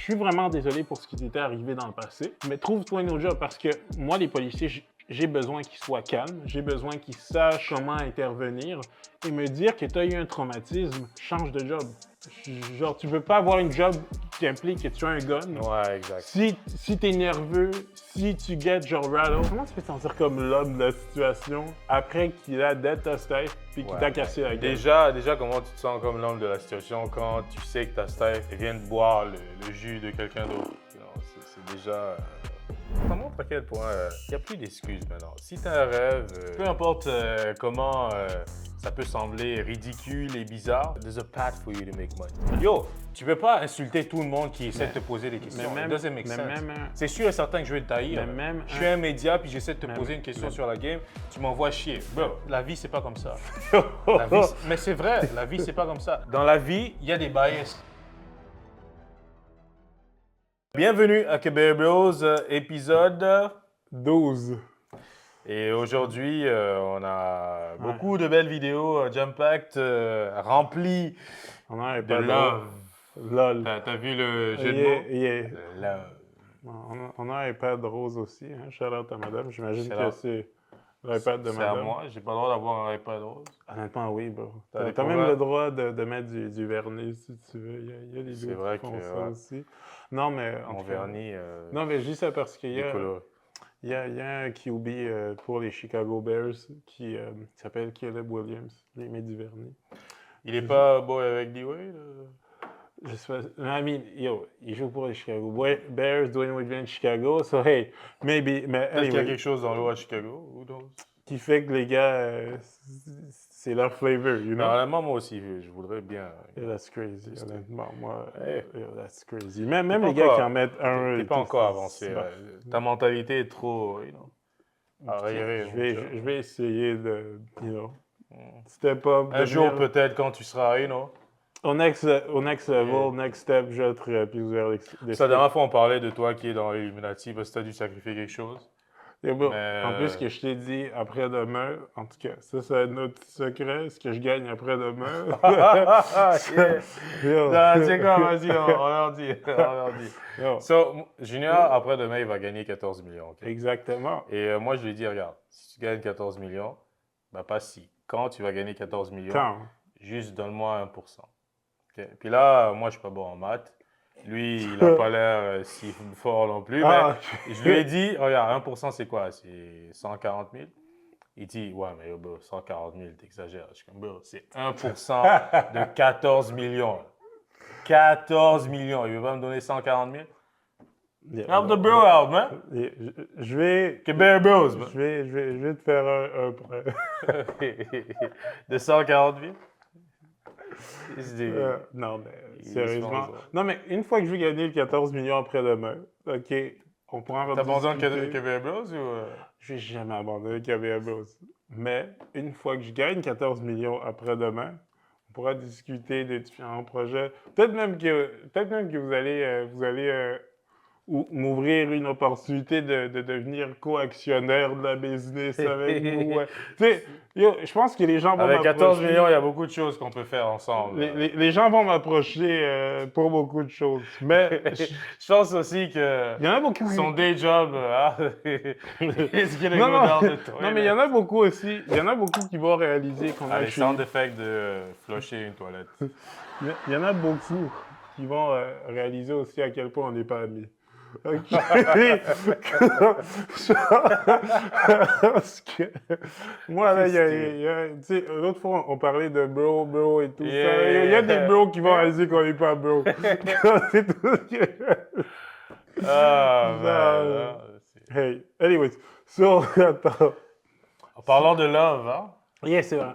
suis vraiment désolé pour ce qui t'était arrivé dans le passé, mais trouve-toi un autre job parce que moi, les policiers, j'ai besoin qu'ils soient calmes, j'ai besoin qu'ils sachent comment intervenir et me dire que tu as eu un traumatisme, change de job. Genre, tu veux pas avoir une job qui implique que tu as un gun. Ouais, exact. Si t'es nerveux, si tu get genre rattle, comment tu peux te sentir comme l'homme de la situation après qu'il a dead ta tête puis qu'il t'a cassé la gueule? Déjà, comment tu te sens comme l'homme de la situation quand tu sais que ta staff vient de boire le jus de quelqu'un d'autre? C'est déjà... Ça montre à quel point il n'y a plus d'excuses maintenant. Si tu as un rêve, peu importe comment ça peut sembler ridicule et bizarre, there's a path for you to make money. Yo, tu peux pas insulter tout le monde qui essaie de te poser des questions. It doesn't make sense. C'est sûr et certain que je vais te tailler. Je suis un média puis j'essaie de te poser une question sur la game, tu m'envoies chier. Bro, la vie c'est pas comme ça. Mais c'est vrai, la vie c'est pas comme ça. Dans la vie, il y a des bias. Bienvenue à Québec Bros, épisode 12. Et aujourd'hui, on a beaucoup de belles vidéos jam-packed, remplies de love. Lol. T'as vu le jeu de mots? Yeah. Love. On a un iPad rose aussi, hein? Shout out à madame. J'imagine que c'est l'iPad de madame. C'est à moi, j'ai pas le droit d'avoir un iPad rose. Honnêtement, oui, bro. T'as T'as même le droit de mettre du vernis si tu veux. Il y a des C'est loups vrai qui font que, ça ouais. aussi. Non, mais en Mon tout cas, vernis, non, mais je dis ça parce qu'il y a, décoloré. il y a un QB pour les Chicago Bears qui s'appelle Caleb Williams. Il met du vernis. Il est pas beau avec D-Wade? Je sais pas. I mean, yo, il joue pour les Chicago Bears, Dwayne Wade vient de Chicago, so hey, maybe. Mais Peut-être qu'il y a anyway, quelque chose dans l'eau à Chicago, who knows? qui fait que les gars, c'est leur flavor, you know? Honnêtement, moi aussi, je voudrais bien. Yeah, that's crazy, honnêtement. Moi, Hey. that's crazy. Même les gars qui en mettent un. T'es pas encore avancé. Ta mentalité est trop, arriérée. Je vais essayer de, step up. Un jour, peut-être, quand tu seras, Au next level, next step, je serai plus vers La dernière fois, on parlait de toi qui est dans l'Illuminati parce que tu as dû sacrifier quelque chose. En plus, ce que je t'ai dit après-demain, en tout cas, ça, c'est un autre secret, ce que je gagne après-demain. C'est quoi, vas-y, on leur dit. So, Junior, après-demain, il va gagner 14 millions. Okay? Exactement. Et moi, je lui ai dit, regarde, si tu gagnes 14 millions, pas si. Quand tu vas gagner 14 millions, juste donne-moi 1%. Okay? Puis là, moi, je suis pas bon en maths. Lui, il n'a pas l'air si fort non plus. Mais je lui ai dit, regarde, 1% c'est quoi? C'est 140 000. Il dit, ouais, mais bro, 140 000, t'exagères. Je suis comme, bro, c'est 1% de 14 millions. 14 millions. Il veut pas me donner 140 000? Help the bro out, man. Je vais... Québec Bros. Je vais te faire un prêt. De 140 000? Non, mais sérieusement. Non, mais une fois que je vais gagner le 14 millions après-demain, OK, on pourra en T'abandonnes Québec Bros ou... Je vais jamais abandonner Québec Bros. Mais une fois que je gagne 14 millions après-demain, on pourra discuter des différents projets. Peut-être même que vous allez m'ouvrir une opportunité de devenir co-actionnaire de la business avec vous. Tu sais, je pense que les gens vont m'approcher. Avec 14 millions, il y a beaucoup de choses qu'on peut faire ensemble. Les gens vont m'approcher pour beaucoup de choses. Mais je pense aussi que il y en a beaucoup son day job, est-ce qu'il est non, mais il y en a beaucoup aussi. Il y en a beaucoup qui vont réaliser qu'on a... les sound effects de flusher une toilette. Il y en a beaucoup qui vont réaliser aussi à quel point on n'est pas amis. OK. Parce que moi, là, tu sais, l'autre fois, on parlait de bro et tout ça. Il y a des bros qui vont réaliser qu'on n'est pas bro. C'est tout ce que... Hey, anyways. So, attends. En parlant de love, hein? Yeah, c'est vrai.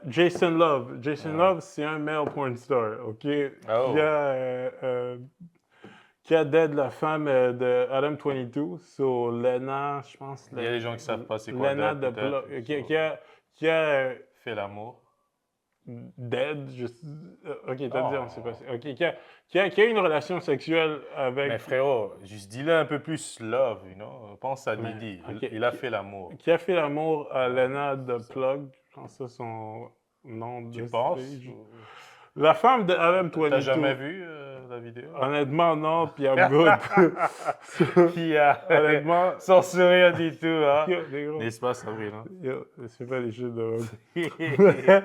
Jason Love. Love, c'est un male porn star, OK? Qui a dead la femme de Adam 22. So, Lena, je pense... Il y a des gens qui savent pas c'est quoi Lena dead, peut-être. Qui a fait l'amour. Dead, OK, t'as dit, on sait pas. OK, qui a une relation sexuelle avec... Mais frérot, juste dis-le un peu plus love, Pense à Didi. Okay. Il a fait l'amour. Qui a fait l'amour à Lena de Plug. Je pense que c'est son nom de Tu penses? La femme de Adam T'as 22. jamais vu la vidéo? Honnêtement, non, puis I'm good. Qui a Honnêtement, sans sourire du tout, hein? yo, les gros, N'est-ce pas, Sabrina? yo, c'est pas les shit de même.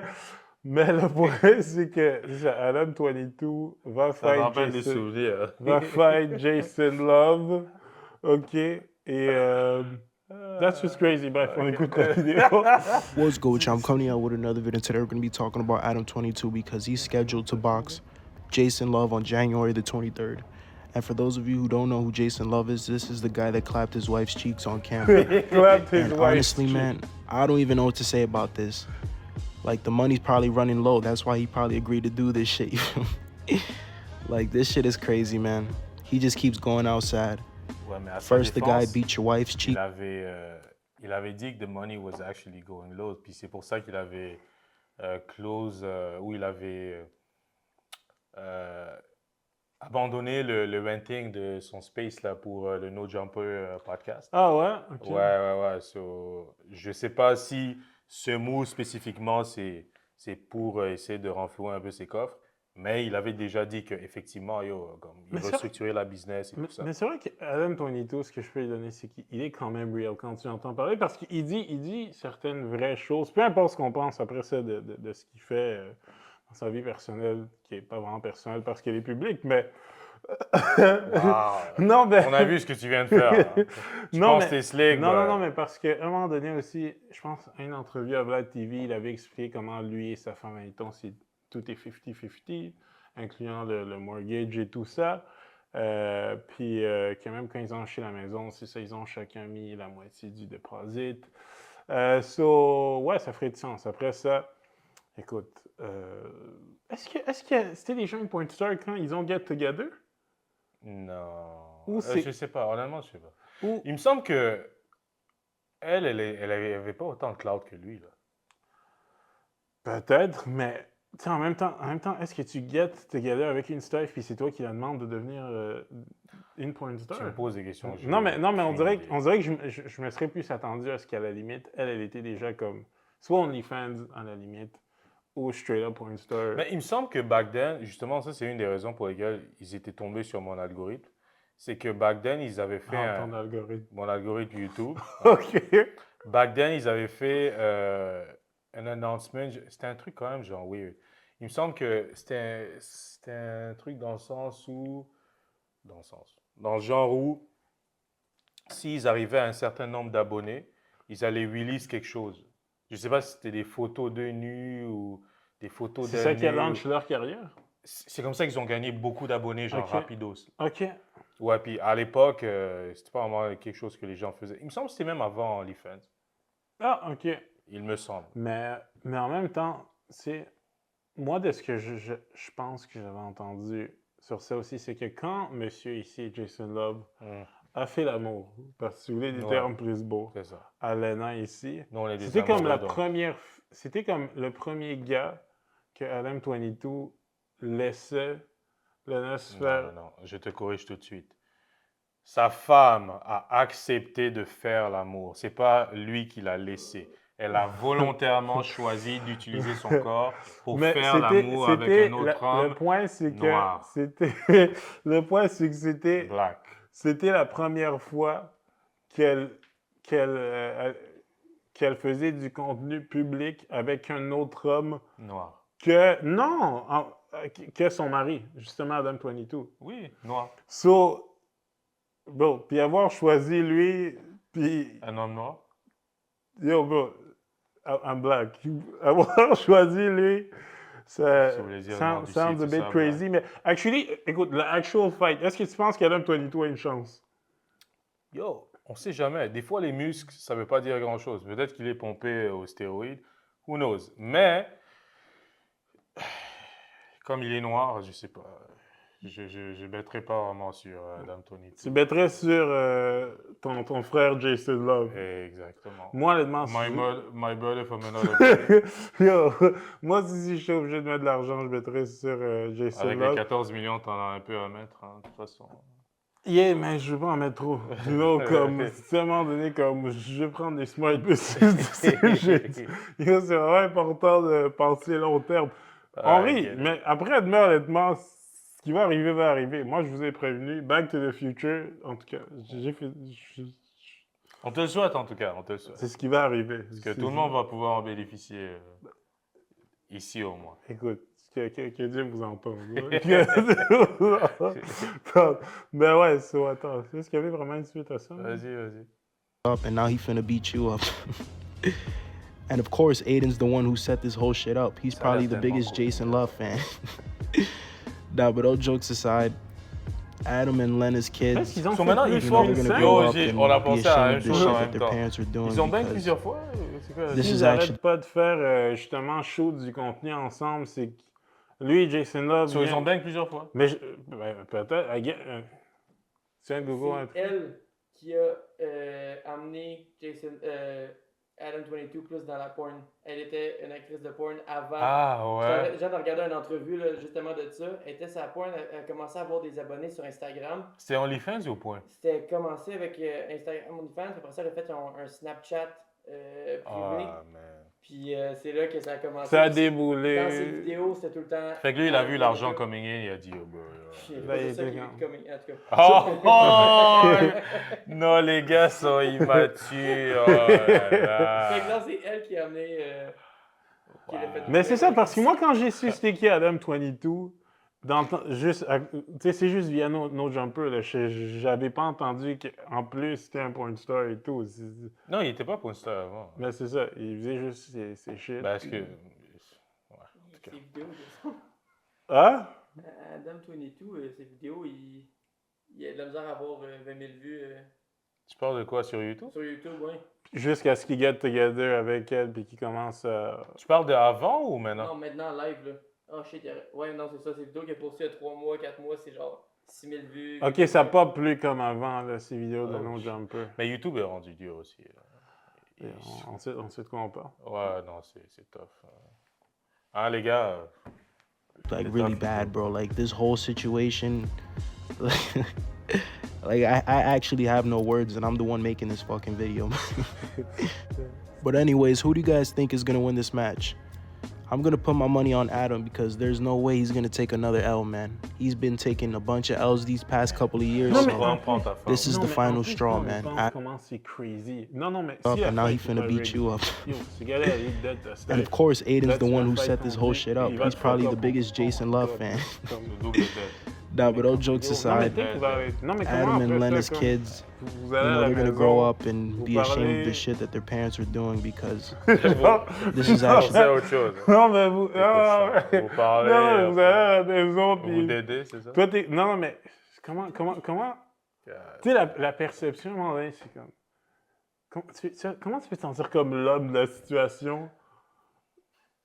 Mais le point, c'est que Adam 22 va Ça me fight rappelle des Jason, souvenirs. va fight Jason Love, ok? Et that's just crazy. Bref, on écoute la vidéo. What's good, with y'all? I'm coming out with another video. Today we're going to be talking about Adam 22 because he's scheduled to box Jason Love on January the 23rd. And for those of you who don't know who Jason Love is, this is the guy that clapped his wife's cheeks on camera. Clapped his And wife's honestly, cheek. man, I don't even know what to say about this. Like, the money's probably running low. That's why he probably agreed to do this shit. Like, this shit is crazy, man. He just keeps going outside. Ouais, mais à sa First, the guy défense, beat your wife's cheek. il avait dit que the money was actually going low. Puis c'est pour ça qu'il avait close, où il avait abandonné le renting de son space là, pour le No Jumper podcast. Ah ouais? Ok. Ouais. So, je sais pas si ce mot spécifiquement, c'est pour essayer de renflouer un peu ses coffres. Mais il avait déjà dit qu'effectivement, il Mais ça- restructurait la business et tout ça. Mais c'est vrai qu'Adam 22, ce que je peux lui donner, c'est qu'il est quand même real quand tu entends parler, parce qu'il dit certaines vraies choses, peu importe ce qu'on pense après ça de ce qu'il fait dans sa vie personnelle, qui n'est pas vraiment personnelle parce qu'elle est publique, mais... Wow. Non, mais... On a vu ce que tu viens de faire. Hein. Je Non, pense mais- que t'es slick. Non, mais parce qu'à un moment donné aussi, je pense, à une entrevue à Vlad TV, il avait expliqué comment lui et sa femme, admettons, tout est 50-50, incluant le mortgage et tout ça. Puis que même quand ils ont acheté la maison, c'est ça, ils ont chacun mis la moitié du deposit. Ouais, ça ferait du sens. Après ça, écoute, est-ce que c'était les gens une point star quand ils ont get together? Non. Ou c'est- Je sais pas, honnêtement, je sais pas. Ou Il me semble que elle avait pas autant de cloud que lui. Là. peut-être, mais tu sais, en même temps, est-ce que tu get together avec une star puis c'est toi qui la demande de devenir une point star? Tu me poses des questions. Non, mais on aucune dirait, idée. que je me serais plus attendu à ce qu'à la limite, elle était déjà comme soit OnlyFans à la limite, ou straight up point star. Mais il me semble que back then, justement, ça, c'est une des raisons pour lesquelles ils étaient tombés sur mon algorithme. C'est que back then, ils avaient fait ton algorithme. mon algorithme YouTube. OK. Back then, ils avaient fait un announcement. C'était un truc quand même genre weird. Il me semble que c'était un truc dans le sens où... Dans le genre où, s'ils arrivaient à un certain nombre d'abonnés, ils allaient release quelque chose. Je ne sais pas si c'était des photos d'eux nus ou des photos C'est d'eux ça qui a nus. lancé leur carrière? C'est comme ça qu'ils ont gagné beaucoup d'abonnés, genre Ok. rapidos. OK. Ouais, puis à l'époque, c'était pas vraiment quelque chose que les gens faisaient. Il me semble que c'était même avant OnlyFans. Ah, OK. Il me semble. Mais en même temps, c'est... Moi, de ce que je pense que j'avais entendu sur ça aussi, c'est que quand monsieur ici, Jason Love, a fait l'amour, parce que si vous voulez des Ouais. termes plus beaux, C'est ça. à Lena ici, Nous, on est des c'était comme amoureux, donc. c'était comme le premier gars que Adam 22 laissait Lena se faire. Non, je te corrige tout de suite. Sa femme a accepté de faire l'amour. C'est pas lui qui l'a laissé. Elle a volontairement choisi d'utiliser son corps pour Mais faire l'amour avec un autre homme le point, c'est que noir. le point, c'est que black. c'était la première fois qu'elle faisait du contenu public avec un autre homme Noir. que son mari, justement Adam 22. Oui, noir. So, bro, puis avoir choisi lui, puis Un homme noir. yo, bro, I'm black. Avoir choisi lui, ça Ça voulait dire non, d'ici, sounds a tout bit ça, crazy, mais actually, écoute, la actual fight, est-ce que tu penses qu'Adam 22 a une chance? Yo, on sait jamais. Des fois, les muscles, ça veut pas dire grand-chose. Peut-être qu'il est pompé aux stéroïdes. Who knows? Mais, comme il est noir, je sais pas. Je bêterai pas vraiment sur Adam Tony. Tu mettrais sur ton frère Jason Love. Exactement. Moi, honnêtement, My brother from another planet. Yo, moi, si je suis obligé de mettre de l'argent, je mettrais sur Jason Avec les Love. 14 millions, t'en as un peu à mettre, hein, de toute façon. Yeah, mais je veux pas en mettre trop. You know, comme, c'est à un moment donné, comme, je vais prendre des smart business. Yo, c'est vraiment important de penser long terme. On rit, mais après-demain, honnêtement, ce qui va arriver va arriver. Moi, je vous ai prévenu. Back to the Future, en tout cas, j'ai fait... On te le souhaite en tout cas, on te le souhaite. C'est ce qui va arriver. Parce que tout le monde va pouvoir en bénéficier ici au moins. Écoute, que Dieu vous en pense. Mais ouais, attends, est-ce qu'il y avait vraiment une suite à ça? Vas-y. Up and now he finna beat you up. And of course, Aiden's the one who set this whole shit up. He's probably the biggest Jason Love fan. Nah, but all jokes aside, Adam and Lena's kids, Ils ont So maintenant, fait ils plus font- they're gonna qu'une grow scène. up and on a be pensé à la ashamed même of the chose shit en that même their temps. parents are doing Ils ont bang because plusieurs fois? C'est quoi? This S'ils is n'arrêtent actually- pas de faire justement shoot du contenu ensemble, c'est que lui et Jason Love. So, ils viennent- ont bang plusieurs fois? Mais peut-être. Tiens, Google un C'est truc. elle qui a amené Adam 22 plus dans la porn. Elle était une actrice de porn avant. Ah ouais. J'ai regardé une entrevue là, justement de ça. Elle était sur la porn, elle a commencé à avoir des abonnés sur Instagram. C'était OnlyFans ou point? C'était commencé avec Instagram OnlyFans, après ça elle a fait un Snapchat privé. Ah, man. Puis c'est là que ça a commencé. Ça a Dans ses déboulé. vidéos, c'était tout le temps. Fait que lui, il a vu l'argent coming in, il a dit, oh, bro. Puis, Ben, il c'est ça était qui quand- est comme. En tout cas. Oh! Non, les gars sont immatures. Oh là là. Fait que non, c'est elle qui a amené. Qui l'a fait Mais c'est ça, parce que moi, quand j'ai su c'était qui Adam 22, juste, tu sais, c'est juste via No Jumper, là, j'avais pas entendu qu'en plus c'était un porn star et tout. Non, il était pas pour star avant. Mais c'est ça, il faisait juste ses shit. Parce que. Ouais. Ses vidéos, de ça. Ah? Adam 22, ses vidéos, il a de la misère à avoir 20 000 vues Tu parles de quoi sur YouTube? sur YouTube, ouais. Jusqu'à ce qu'il get together avec elle puis qu'il commence à. Tu parles de avant ou maintenant? Non, maintenant, live, là. Oh shit, ouais, non, c'est ça, ces vidéos qu'il a postées il y a 3 mois, 4 mois, c'est genre 6 000 vues. Ok, ça pop plus comme avant, là, ces vidéos de Oh, No Jumper. Mais YouTube est rendu dur aussi. Et on sait de quoi on parle. Ouais, non, c'est tough. Ah, les gars. like It's really tough. bad, bro. Like this whole situation, like I actually have no words, and I'm the one making this fucking video. But anyways, who do you guys think is gonna win this match? I'm gonna put my money on Adam because there's no way he's gonna take another L, man. He's been taking a bunch of L's these past couple of years. Non, So mais- Prends ta femme. this is Non, the mais final en plus, straw, quand on man. pense comment c'est crazy. Non, mais Up si and now he après, finna il beat fait you up. Yo, ce gars-là, il déteste. And of course, Aiden's Let's the one who fight set this whole contre shit lui, up. il va He's te probably fuck the up. biggest Jason Oh my Love God. fan. Le double tête. Nah, but all jokes Yo, aside, non, mais vous allez- non, mais comment Adam après and ça, Lena's comme kids, vous you allez à know, la they're gonna maison, grow up and vous be ashamed of parlez- the shit that their parents are doing because Non, this is C'est actually autre chose. non, mais vous. C'est ça. Vous parlez, Non, mais vous allez à la maison, Vous puis. d'aider, c'est ça? Toi, t'es. Non, mais. Comment. Tu sais, la perception, à un moment donné, c'est comme. Comment tu peux te sentir comme l'homme de la situation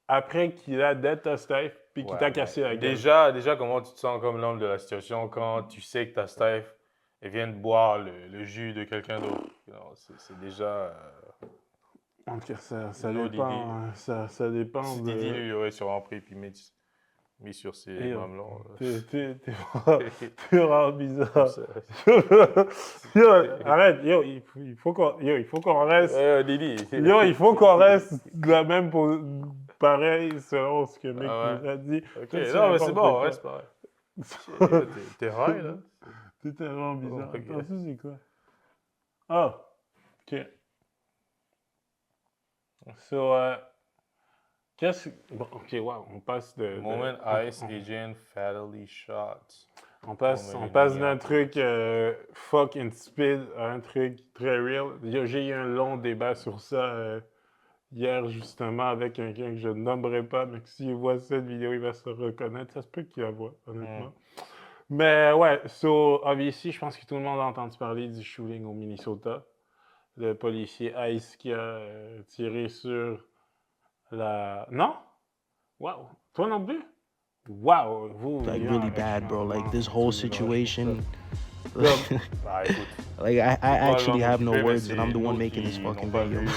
après qu'il a dead ta Steph puis qu'il Ouais, t'a mais cassé la gueule? déjà, comment tu te sens comme l'homme de la situation quand tu sais que ta Steph elle vient de boire le jus de quelqu'un d'autre? Non, c'est déjà. En tout cas, ça L'eau dépend. Ça dépend Si de. Didi lui aurait sûrement pris puis mis sur ses Et, mamelons. T'es vraiment bizarre. Yo, arrête, il faut qu'on reste. Didi. Yo, il faut qu'on reste de la même pareil selon ce que mec Ah ouais. nous a dit. Ok, Toi, non, mais c'est n'importe bon, quoi. reste pareil. T'es high, là? C'est tellement bizarre. Ok. Attends, ça c'est quoi? Ah, ok. So, bon, ok, wow, on passe de... Moment Ice Agent fatally shot. On passe Moment d'un truc fuck stupide à un truc très real. J'ai eu un long débat sur ça hier, justement, avec quelqu'un que je ne nommerai pas, mais que s'il voit cette vidéo, il va se reconnaître. Ça se peut qu'il la voit, honnêtement. Mais ouais, so, obviously, je pense que tout le monde a entendu parler du shooting au Minnesota. Le policier Ice qui a tiré sur la... Non? Wow! Toi non plus? Wow! Vous, like il y a really un bad, bro. Like changement. this whole C'est situation, Bah, écoute. like I actually have no Mais words, c'est and I'm the one nous making qui this fucking n'ont pas video. vu,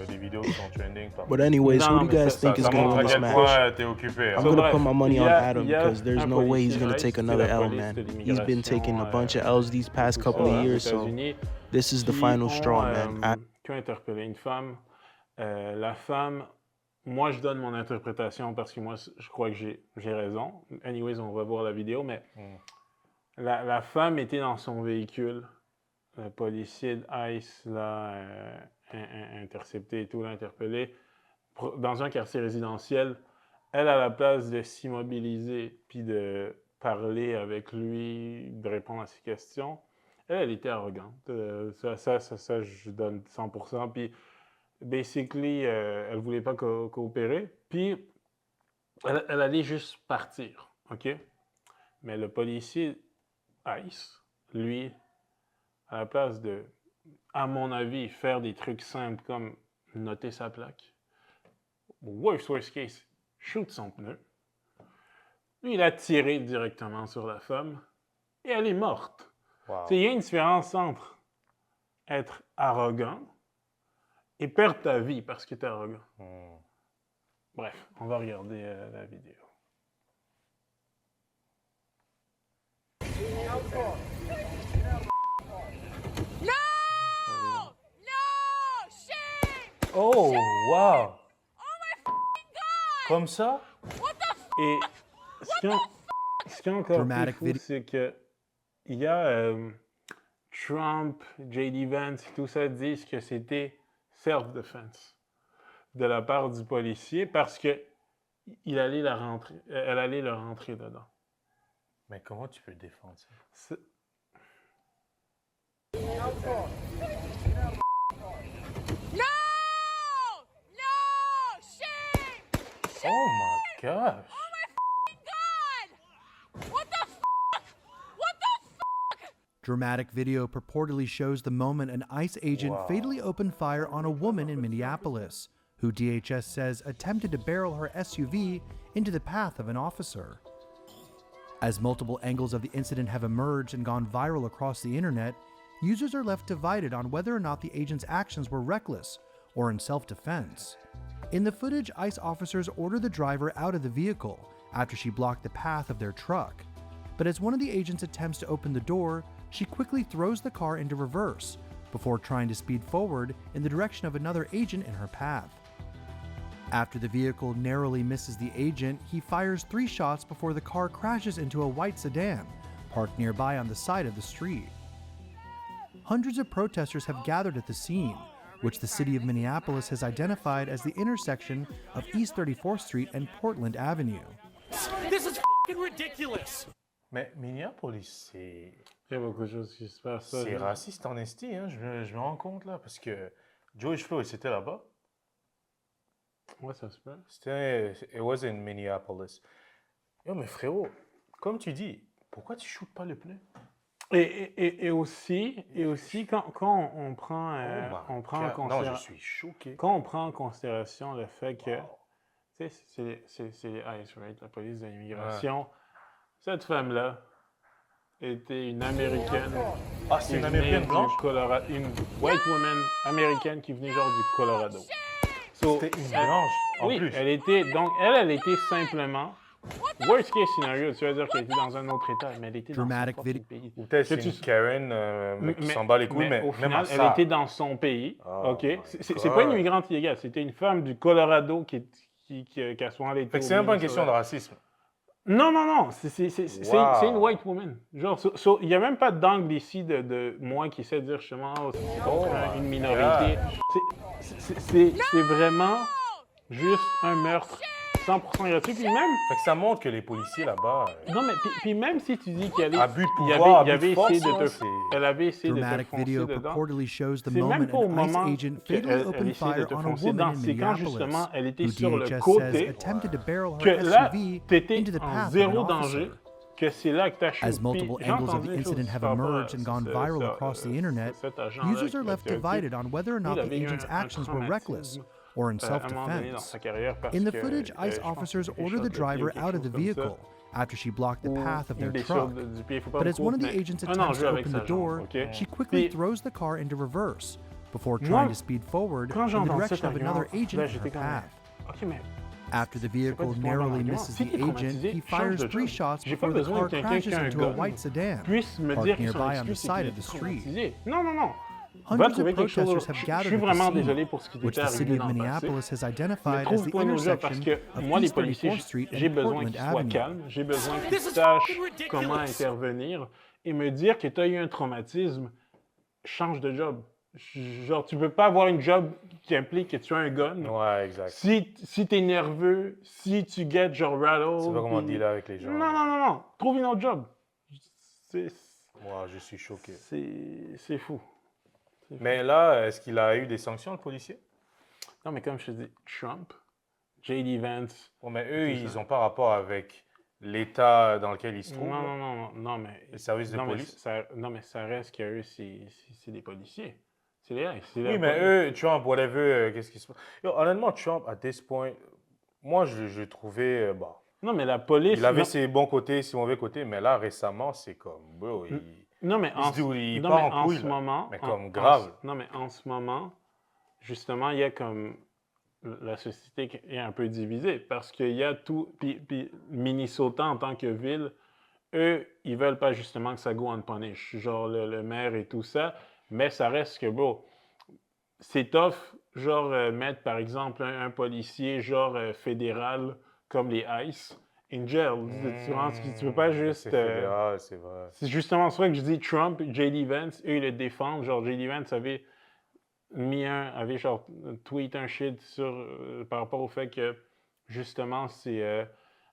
des vidéos qui sont trending. But anyways, Non, who do you mais guys ça- think is Ça gonna montre win à this quel match? point t'es occupé. I'm hein. So, gonna bref, put my money on il y a- Adam il y a because there's un no way he's policier gonna Ice, take c'est another la L, police man. de He's been taking a bunch of L's these past tout couple ça, of aux years, so États-Unis, this is the qui final ont, straw, man. qui ont interpellé une femme. La femme, moi, je donne mon interprétation parce que moi, je crois que j'ai raison. Anyways, on va voir la vidéo, mais la femme était dans son véhicule. Le policier de ICE l'a intercepté et tout, l'a interpellé dans un quartier résidentiel. Elle, à la place de s'immobiliser puis de parler avec lui, de répondre à ses questions, elle était arrogante. Ça, je donne 100%. Puis, basically, elle voulait pas coopérer. Puis, elle allait juste partir, OK? Mais le policier ICE, lui, à la place de, à mon avis, faire des trucs simples comme noter sa plaque, worst case, shoot son pneu. Lui, il a tiré directement sur la femme et elle est morte. Wow. Il y a une différence entre être arrogant et perdre ta vie parce que tu es arrogant. Bref, on va regarder la vidéo. Oh, wow! Comme ça? Et ce qui est encore plus fou, c'est que il y a Trump, J.D. Vance, tout ça disent que c'était self-defense de la part du policier parce que elle allait le rentrer dedans. Mais comment tu peux défendre ça? Oh my gosh! Dramatic video purportedly shows the moment an ICE agent fatally opened fire on a woman in Minneapolis, who DHS says attempted to barrel her SUV into the path of an officer. As multiple angles of the incident have emerged and gone viral across the internet, users are left divided on whether or not the agent's actions were reckless or in self-defense. In the footage, ICE officers order the driver out of the vehicle after she blocked the path of their truck. But as one of the agents attempts to open the door, she quickly throws the car into reverse before trying to speed forward in the direction of another agent in her path. After the vehicle narrowly misses the agent, he fires 3 shots before the car crashes into a white sedan parked nearby on the side of the street. Hundreds of protesters have gathered at the scene, which the city of Minneapolis has identified as the intersection of East 34th Street and Portland Avenue. This is f***ing ridiculous! Mais Minneapolis, c'est... Il y a beaucoup de choses qui se passent. C'est raciste en esti, hein? Je me rends compte là, parce que George Floyd, c'était là-bas. Ouais, ça se peut. It was in Minneapolis. Yo, mais frérot, comme tu dis, pourquoi tu shootes pas le pneu? Et aussi quand on prend, en considération... Non, je suis choqué. Quand on prend en considération le fait que, tu sais, c'est les ICE, right? La police de l'immigration. Cette femme-là était une Américaine. Ah, c'est une Américaine blanche? Une white woman américaine qui venait genre du Colorado. C'était une blanche, en plus. Elle était, donc, elle était simplement, worst case scenario, tu vas dire qu'elle était dans un autre état, mais elle était dans son propre pays. Ou peut-être c'est une Karen qui s'en bat les couilles, mais au même final, ça... elle était dans son pays, Oh OK? my C'est pas une immigrante illégale, c'était une femme du Colorado qui a souvent été... Fait que c'est même pas une question de racisme. Non, c'est une white woman. Genre, il n'y a même pas d'angle ici de moi qui essaie de dire justement, c'est une minorité. C'est vraiment juste un meurtre 100% gratuit. Puis même... Fait que ça montre que les policiers là-bas... Non, mais puis même si tu dis qu'elle abus de pouvoir, elle avait essayé de te Dramatic foncer video dedans. purportedly shows the C'est moment même pas au an ICE moment agent qu'elle fatally opened essayait de fire te on a foncer woman dedans. in C'est quand Minneapolis, justement elle était who sur le DHS says côté attempted to barrel que her là, SUV t'étais into the en path of zéro an danger, officer. que c'est là que t'as shooté. As multiple J'ai angles of entendu the une chose incident have par rapport à emerged and gone viral across the internet, cet agent-là users are qui left l'a tué. divided on whether or not Il the avait eu agent's un actions were reckless traumatisme, or in à un moment donné dans self-defense. sa carrière parce In the que, footage, ICE je pense officers qu'il order the shot le pied ou driver quelque out of chose the comme ça. vehicle after she blocked the Ou path of une their blessure truck. du pied, faut pas But me as one of the couper, agents mais un attempts enjeu to avec open sa the door, jambe, OK? she quickly Puis, throws the car into reverse before Moi, trying to speed forward quand in the j'entends direction cet of another argument, agent là, in j'étais her comme, path. OK, mais After the c'est pas vehicle du tout un bon narrowly argument. misses Si the t'es agent, traumatisé, he change fires de 3 job. shots J'ai pas before the besoin car que quelqu'un crashes qui a un into a gun white sedan puisse me parked dire que son nearby on the excuse, c'est side qu'il of the est street. traumatisé. Non. Va Hundreds trouver of quelque chose. protesters have Je gathered suis at the vraiment scene, désolé pour ce qui which t'était the city arrivé of dans le passé. Minneapolis has Mais identified as the trouve-toi une autre job parce intersection que of moi, les East policiers, 34th Street j'ai and besoin Portland qu'ils soient Avenue. calmes, j'ai besoin qu'ils This is sachent fucking ridiculous. comment intervenir et me dire que tu as eu un traumatisme, change de job. Genre, tu peux pas avoir une job qui implique que tu as un gun. Ouais, exact. Si tu es nerveux, si tu get genre rattled. Tu sais pas comment puis- dealer avec les gens. Non. Trouve une autre job. C'est Moi, je suis choqué. c'est fou. Mais là, est-ce qu'il a eu des sanctions, le policier? Non, mais comme je te dis, Trump, J.D. Vance. Bon, mais eux, C'est ils ça. n'ont pas rapport avec l'état dans lequel ils se trouvent. Non, mais. Les services de non, mais police. non, mais ça reste qu'eux, c'est des policiers. C'est les ICE. Oui, mais eux, Trump, whatever, qu'est-ce qui se passe? Yo, honnêtement, Trump, à this point, moi, je trouvais, bon, Non, mais la police. il avait non, ses bons côtés, ses mauvais côtés, mais là, récemment, c'est comme, bro, non, mais il se dit, il non, part mais en couille, ce là. moment. Mais comme grave. Non, mais en ce moment, justement, il y a comme. La société qui est un peu divisée parce qu'il y a tout. Puis Minnesota, en tant que ville, eux, ils veulent pas justement que ça go unpunished. Genre le maire et tout ça. Mais ça reste que, bro, c'est tough, genre, mettre par exemple un policier, genre, fédéral, comme les ICE, in jail. Tu peux pas juste. C'est fédéral, c'est vrai. C'est justement ça que je dis Trump, J.D. Vance, eux, ils le défendent. Genre, J.D. Vance avait genre tweet un shit par rapport au fait que, justement, c'est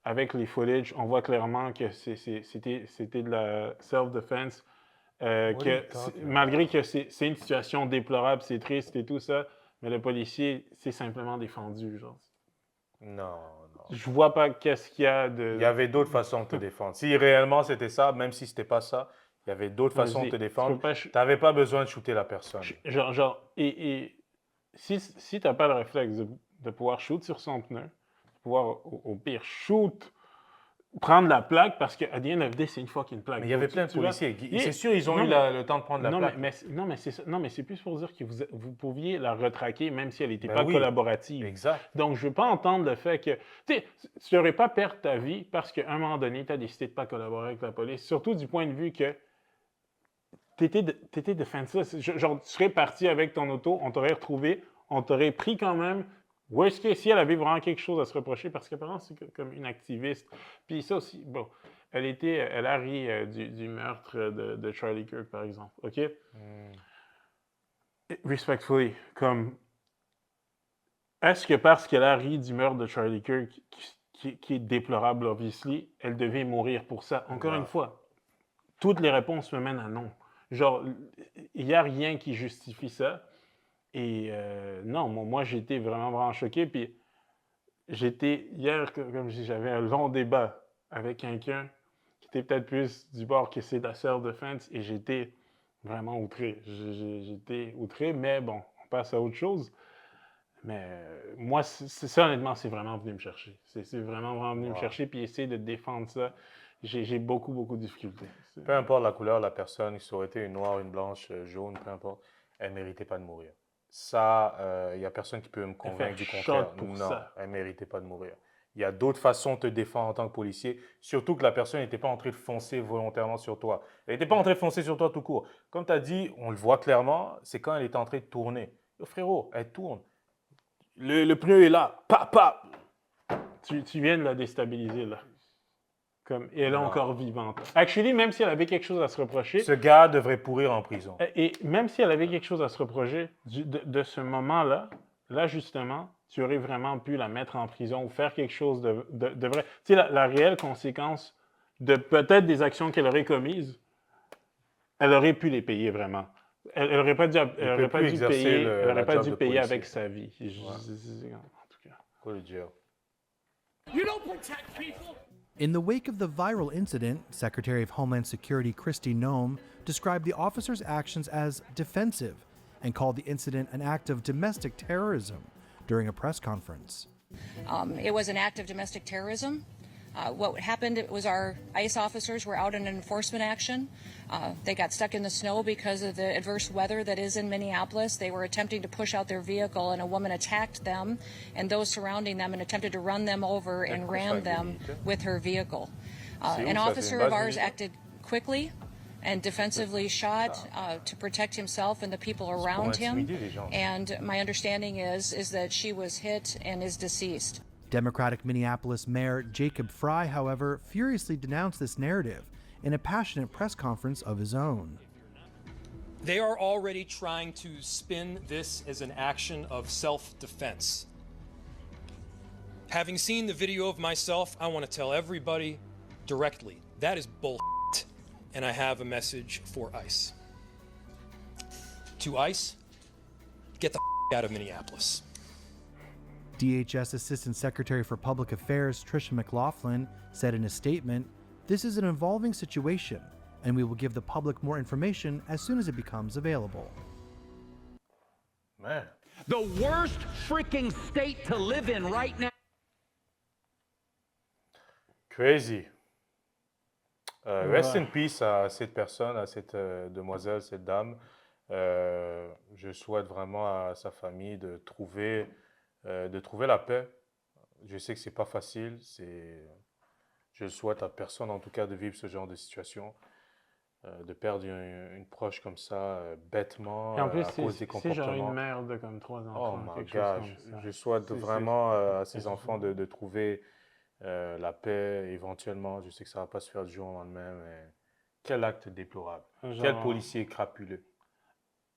avec les footage, on voit clairement que c'était de la self-defense. Malgré que c'est une situation déplorable, c'est triste et tout ça, mais le policier s'est simplement défendu. Genre. Non. Je vois pas qu'est-ce qu'il y a de. Il y avait d'autres façons de te défendre. Si réellement c'était ça, même si c'était pas ça, il y avait d'autres façons de te défendre. Tu n'avais pas besoin de shooter la personne. Et si tu n'as pas le réflexe de pouvoir shoot sur son pneu, de pouvoir au pire shoot, prendre la plaque, parce qu'à the end of the day, c'est une fucking plaque. Mais il y avait plein de policiers. Yeah. C'est sûr, ils ont Non, eu mais- le temps de prendre la Non, plaque. mais c'est plus pour dire que vous pouviez la retraquer même si elle n'était Ben pas oui. collaborative. Exact. Donc, je ne veux pas entendre le fait que tu n'aurais pas perdre ta vie parce qu'à un moment donné, tu as décidé de ne pas collaborer avec la police. Surtout du point de vue que tu étais defenseless. Genre, tu serais parti avec ton auto, on t'aurait retrouvé, on t'aurait pris quand même. Worst case, si elle avait vraiment quelque chose à se reprocher, parce qu'apparemment, c'est comme une activiste. Puis ça aussi, bon, elle a ri du meurtre de Charlie Kirk, par exemple, OK? Respectfully, comme, est-ce que parce qu'elle a ri du meurtre de Charlie Kirk, qui est déplorable, obviously, elle devait mourir pour ça? Encore une fois, toutes les réponses me mènent à non. Genre, il n'y a rien qui justifie ça. Et non, moi, j'ai été vraiment choqué. Puis, hier, comme je dis, j'avais un long débat avec quelqu'un qui était peut-être plus du bord que c'est de la self-defense. Et j'étais vraiment outré. J'étais outré, mais bon, on passe à autre chose. Mais moi, ça, honnêtement, c'est vraiment venu me chercher. C'est vraiment venu me chercher. Puis, essayer de défendre ça, j'ai beaucoup de difficultés. Peu importe la couleur de la personne, si ça aurait été une noire, une blanche, jaune, peu importe, elle ne méritait pas de mourir. Ça, il n'y a personne qui peut me convaincre du contraire. Non, elle ne méritait pas de mourir. Il y a d'autres façons de te défendre en tant que policier, surtout que la personne n'était pas en train de foncer volontairement sur toi. Elle n'était pas en train de foncer sur toi tout court. Comme tu as dit, on le voit clairement, c'est quand elle était en train de tourner. Yo, frérot, elle tourne. Le pneu est là. Pap! Tu viens de la déstabiliser, là. Comme, et elle est Non. encore vivante. Actually, même si elle avait quelque chose à se reprocher, Ce gars devrait pourrir en prison. et même si elle avait quelque chose à se reprocher de ce moment-là, là, justement, tu aurais vraiment pu la mettre en prison ou faire quelque chose de vrai. Tu sais, la réelle conséquence de peut-être des actions qu'elle aurait commises, elle aurait pu les payer vraiment. Elle n'aurait pas dû, elle aurait pas plus dû exercer payer, le- elle la aurait pas job dû de payer policier. avec sa vie. En tout cas. Quoi le dire? You don't protect people. In the wake of the viral incident, Secretary of Homeland Security Kristi Noem described the officers' actions as defensive and called the incident an act of domestic terrorism during a press conference. It was an act of domestic terrorism. What happened was our ICE officers were out in an enforcement action. They got stuck in the snow because of the adverse weather that is in Minneapolis. They were attempting to push out their vehicle, and a woman attacked them and those surrounding them and attempted to run them over and ram them with her vehicle. An officer of ours acted quickly and defensively shot to protect himself and the people around him. intimider les gens. And my understanding is that she was hit and is deceased. Democratic Minneapolis Mayor Jacob Frey, however, furiously denounced this narrative in a passionate press conference of his own. They are already trying to spin this as an action of self-defense. Having seen the video of myself, I want to tell everybody directly, that is bullshit. And I have a message for ICE. To ICE, get the out of Minneapolis. DHS Assistant Secretary for Public Affairs Tricia McLaughlin said in a statement, "This is an evolving situation, and we will give the public more information as soon as it becomes available." Man. The worst freaking state to live in right now. Crazy. Rest in peace à cette personne, à cette demoiselle, cette dame. Je souhaite vraiment à sa famille de trouver la paix. Je sais que c'est pas facile. Je souhaite à personne, en tout cas, de vivre ce genre de situation, de perdre une proche comme ça, bêtement, Et en plus, à cause des c'est genre comportements. une mère de comme 3 Oh enfants, my quelque God, chose comme ça. je souhaite C'est- vraiment à ces c'est enfants fou. de trouver la paix éventuellement. Je sais que ça va pas se faire du jour au lendemain, mais quel acte déplorable. Genre- Quel policier crapuleux.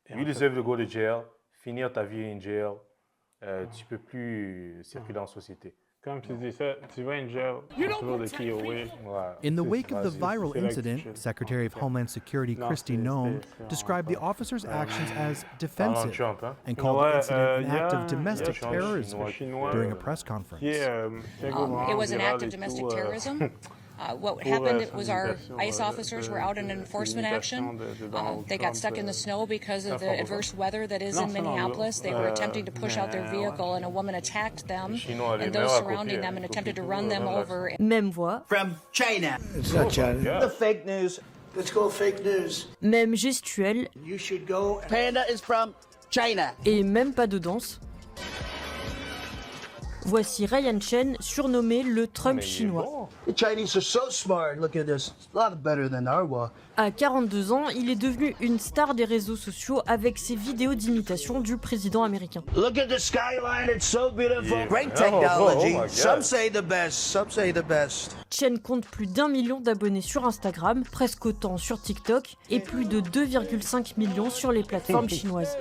Et You en fait- deserve to go to jail, finir ta vie in jail. Tu peux plus circuler en société. Comme tu dis ça, tu vas in jail, c'est toujours le key away. Ouais. In the C'est- wake of the c'est- viral c'est là que tu incident, chill. Secretary of Ok. Homeland Security Non, Kristi c'est- Noem c'est described the vraiment officer's actions as Parlant de defensive Trump, hein? and called the incident an act of domestic Chinois- terrorism Chinois- during a press conference. Qui est, qui est vraiment It was an viral act et of domestic tout, terrorism. What pour, happened son was our imitation, ICE officers were out in an enforcement l'imitation action. de Donald They got Trump, stuck in the snow because of the Parfois. adverse weather that is Non, in ça, non, Minneapolis. They were euh, attempting to push out their mais, vehicle, ouais. and a woman attacked them Chinois, les and those meilleurs à surrounding copier, them and ils attempted to copient run tout, them même over. Même voix, From China. It's not China. Yeah. The fake news. Let's go fake news. même gestuelle You should go. Panda is from China. et même pas de danse. Voici Ryan Chen, surnommé le Trump Mais il est chinois. bon. The Chinese are so smart. Look at this. It's a lot better than our one. À 42 ans, il est devenu une star des réseaux sociaux avec ses vidéos d'imitation du président américain. Look at the skyline. It's so beautiful. Great Oh, oh technology. my God. Some say the best. Some say the best. Chen compte plus d'1 million d'abonnés sur Instagram, presque autant sur TikTok et plus de 2,5 millions sur les plateformes chinoises.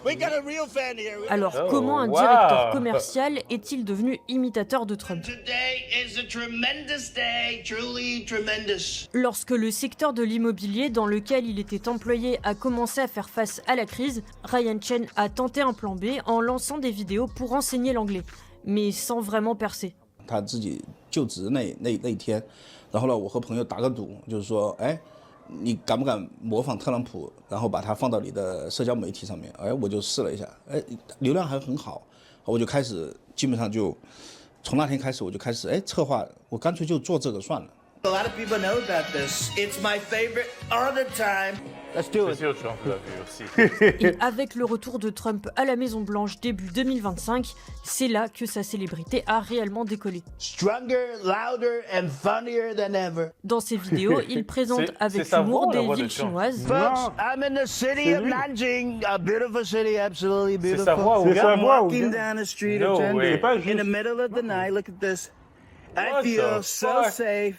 We got a real fan here. Alors Oh, comment un wow. directeur commercial est-il devenu imitateur de Trump? Today is a tremendous day. Truly tremendous. Lorsque le secteur de l'immobilier dans lequel il était employé a commencé à faire face à la crise, Ryan Chen a tenté un plan B en lançant des vidéos pour enseigner l'anglais, mais sans vraiment percer. 他自己就职那天，然后呢，我和朋友打个赌，就是说，哎，你敢不敢模仿特朗普，然后把它放到你的社交媒体上面？哎，我就试了一下，哎，流量还很好，我就开始基本上就从那天开始我就开始策划，我干脆就做这个算了。 A lot of people know about this. It's my favorite all the time. Let's do C'est it. sûr, Trump l'a vu aussi. Et avec le retour de Trump à la Maison-Blanche début 2025, c'est là que sa célébrité a réellement décollé. Stronger, louder, and funnier than ever. Dans ses vidéos, il présente C'est avec sa humour voix, la des voix de villes Trump. chinoises, Folks, I'm in the city of Nanjing, a beautiful city, absolutely C'est beautiful. sa voix, C'est gars. sa voix, Walking gars. down the street No of way. Chengdu C'est pas in juste- the middle of the night. Look at this. I What feel the so fuck? safe,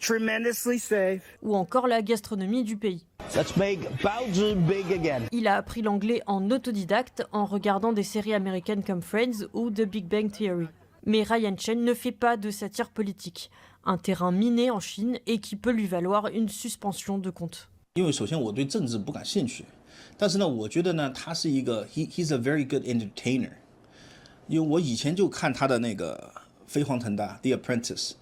tremendously safe. ou encore la gastronomie du pays. Let's make Baozi big again. Il a appris l'anglais en autodidacte en regardant des séries américaines comme Friends ou The Big Bang Theory. Mais Ryan Chen ne fait pas de satire politique, un terrain miné en Chine et qui peut lui valoir une suspension de compte. 因为首先我对政治不感兴趣，但是呢，我觉得呢，他是一个 he's a very good entertainer。因为我以前就看他的那个飞黄腾达 The Apprentice，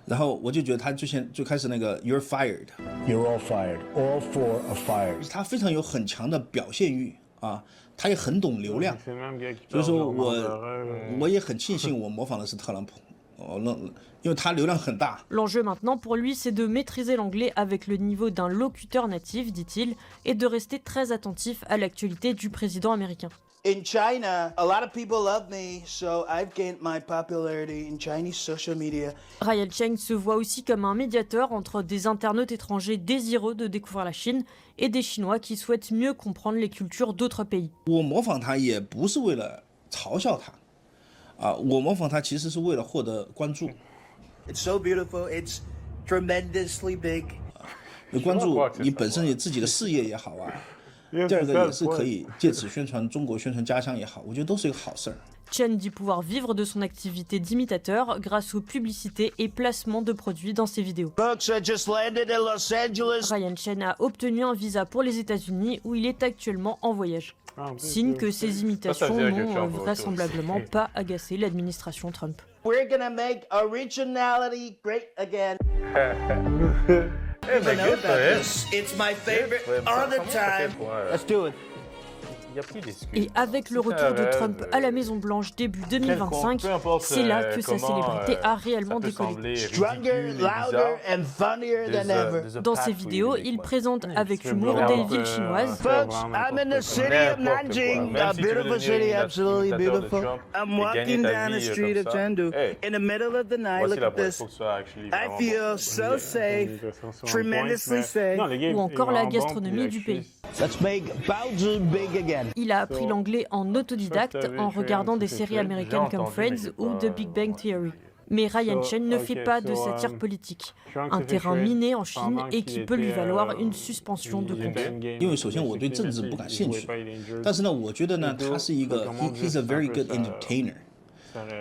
然后我就觉得他就开始那个 You're fired， You're all fired. All four are fired. 他非常有很强的表现欲啊，他也很懂流量， C'est le même gars qui 所以 parle 说 genre d'horreur. 我也很庆幸我模仿的是特朗普，因为他流量很大。 L'enjeu maintenant pour lui, c'est de maîtriser l'anglais avec le niveau d'un locuteur natif, dit-il, et de rester très attentif à l'actualité du président américain. In China, a lot of people love me, so I've gained my popularity in Chinese social media. Ryan Chen se voit aussi comme un médiateur entre des internautes étrangers désireux de découvrir la Chine et des Chinois qui souhaitent mieux comprendre les cultures d'autres pays. 我模仿他也不是为了嘲笑他，我模仿他其实是为了获得关注。 It's so beautiful. It's tremendously big. 关注你本身你自己的事业也好啊。 第二个也是可以借此宣传中国、宣传家乡也好，我觉得都是一个好事儿。 Chen dit pouvoir vivre de son activité d'imitateur grâce aux publicités et placements de produits dans ses vidéos. Folks, I just landed in Los Angeles. Ryan Chen a obtenu un visa pour les États-Unis où il est actuellement en voyage. Signe que ces imitations n'ont vraisemblablement pas agacé l'administration Trump. We're gonna make originality great again. Eh, mais good for him. It's my favorite all the time. Let's do it. Il n'y a plus d'excuses. Et avec le retour de Trump à la Maison-Blanche début 2025, c'est là que sa célébrité a réellement décollé. Stronger, louder and funnier than ever. Dans ses vidéos, il présente avec humour des villes chinoises. Folks, I'm in the city of Nanjing, a beautiful city, absolutely beautiful. I'm walking down the street of Chengdu in the middle of the night. Look at this. I feel so safe, tremendously safe. Ou encore la gastronomie du pays. Let's make Baozi big again. Il a appris l'anglais en autodidacte en regardant des séries américaines comme Friends ou The Big Bang Theory. Mais Ryan Chen ne fait pas de satire politique, un terrain miné en Chine et qui peut lui valoir une suspension de compte. 因为首先我对政治不感兴趣，但是呢，我觉得呢，他是一个 he's a very good entertainer。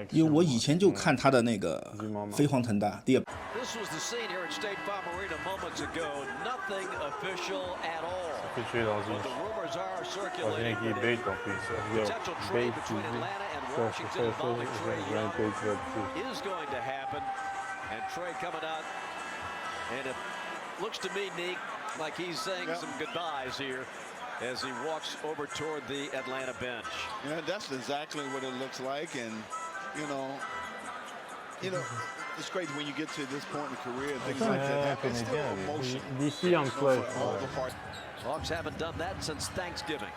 因为我以前就看他的那个飞黄腾达。第二。 This was the scene here at State Farm Arena moments ago. Nothing official at all. Que tu es dans une équipe bait en plus. Potential trade between Atlanta and Washington involving Trae Young is going to happen. And Trae coming out, and it looks to me, Nick, like he's saying some goodbyes here as he walks over toward the Atlanta bench. Yeah, that's exactly what it looks like, and you know. It's great when you get to this point in the career, things like that happen. It's still emotion. DC on play. Hawks haven't done that since Thanksgiving.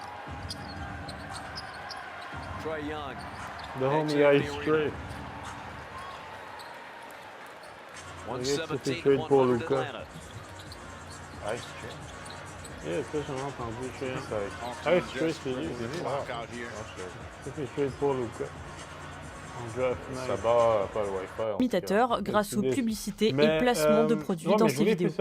Trae Young. The homie Ice Trae. 117 pour 100 Luka. Atlanta. Ice Trae. Yeah, ça j'en ai entendu. Ice Trae, c'est lui. C'est fait pour Luka. Ça bat pas le Wi-Fi. Imitateur grâce aux publicités et placements de produits dans ses vidéos.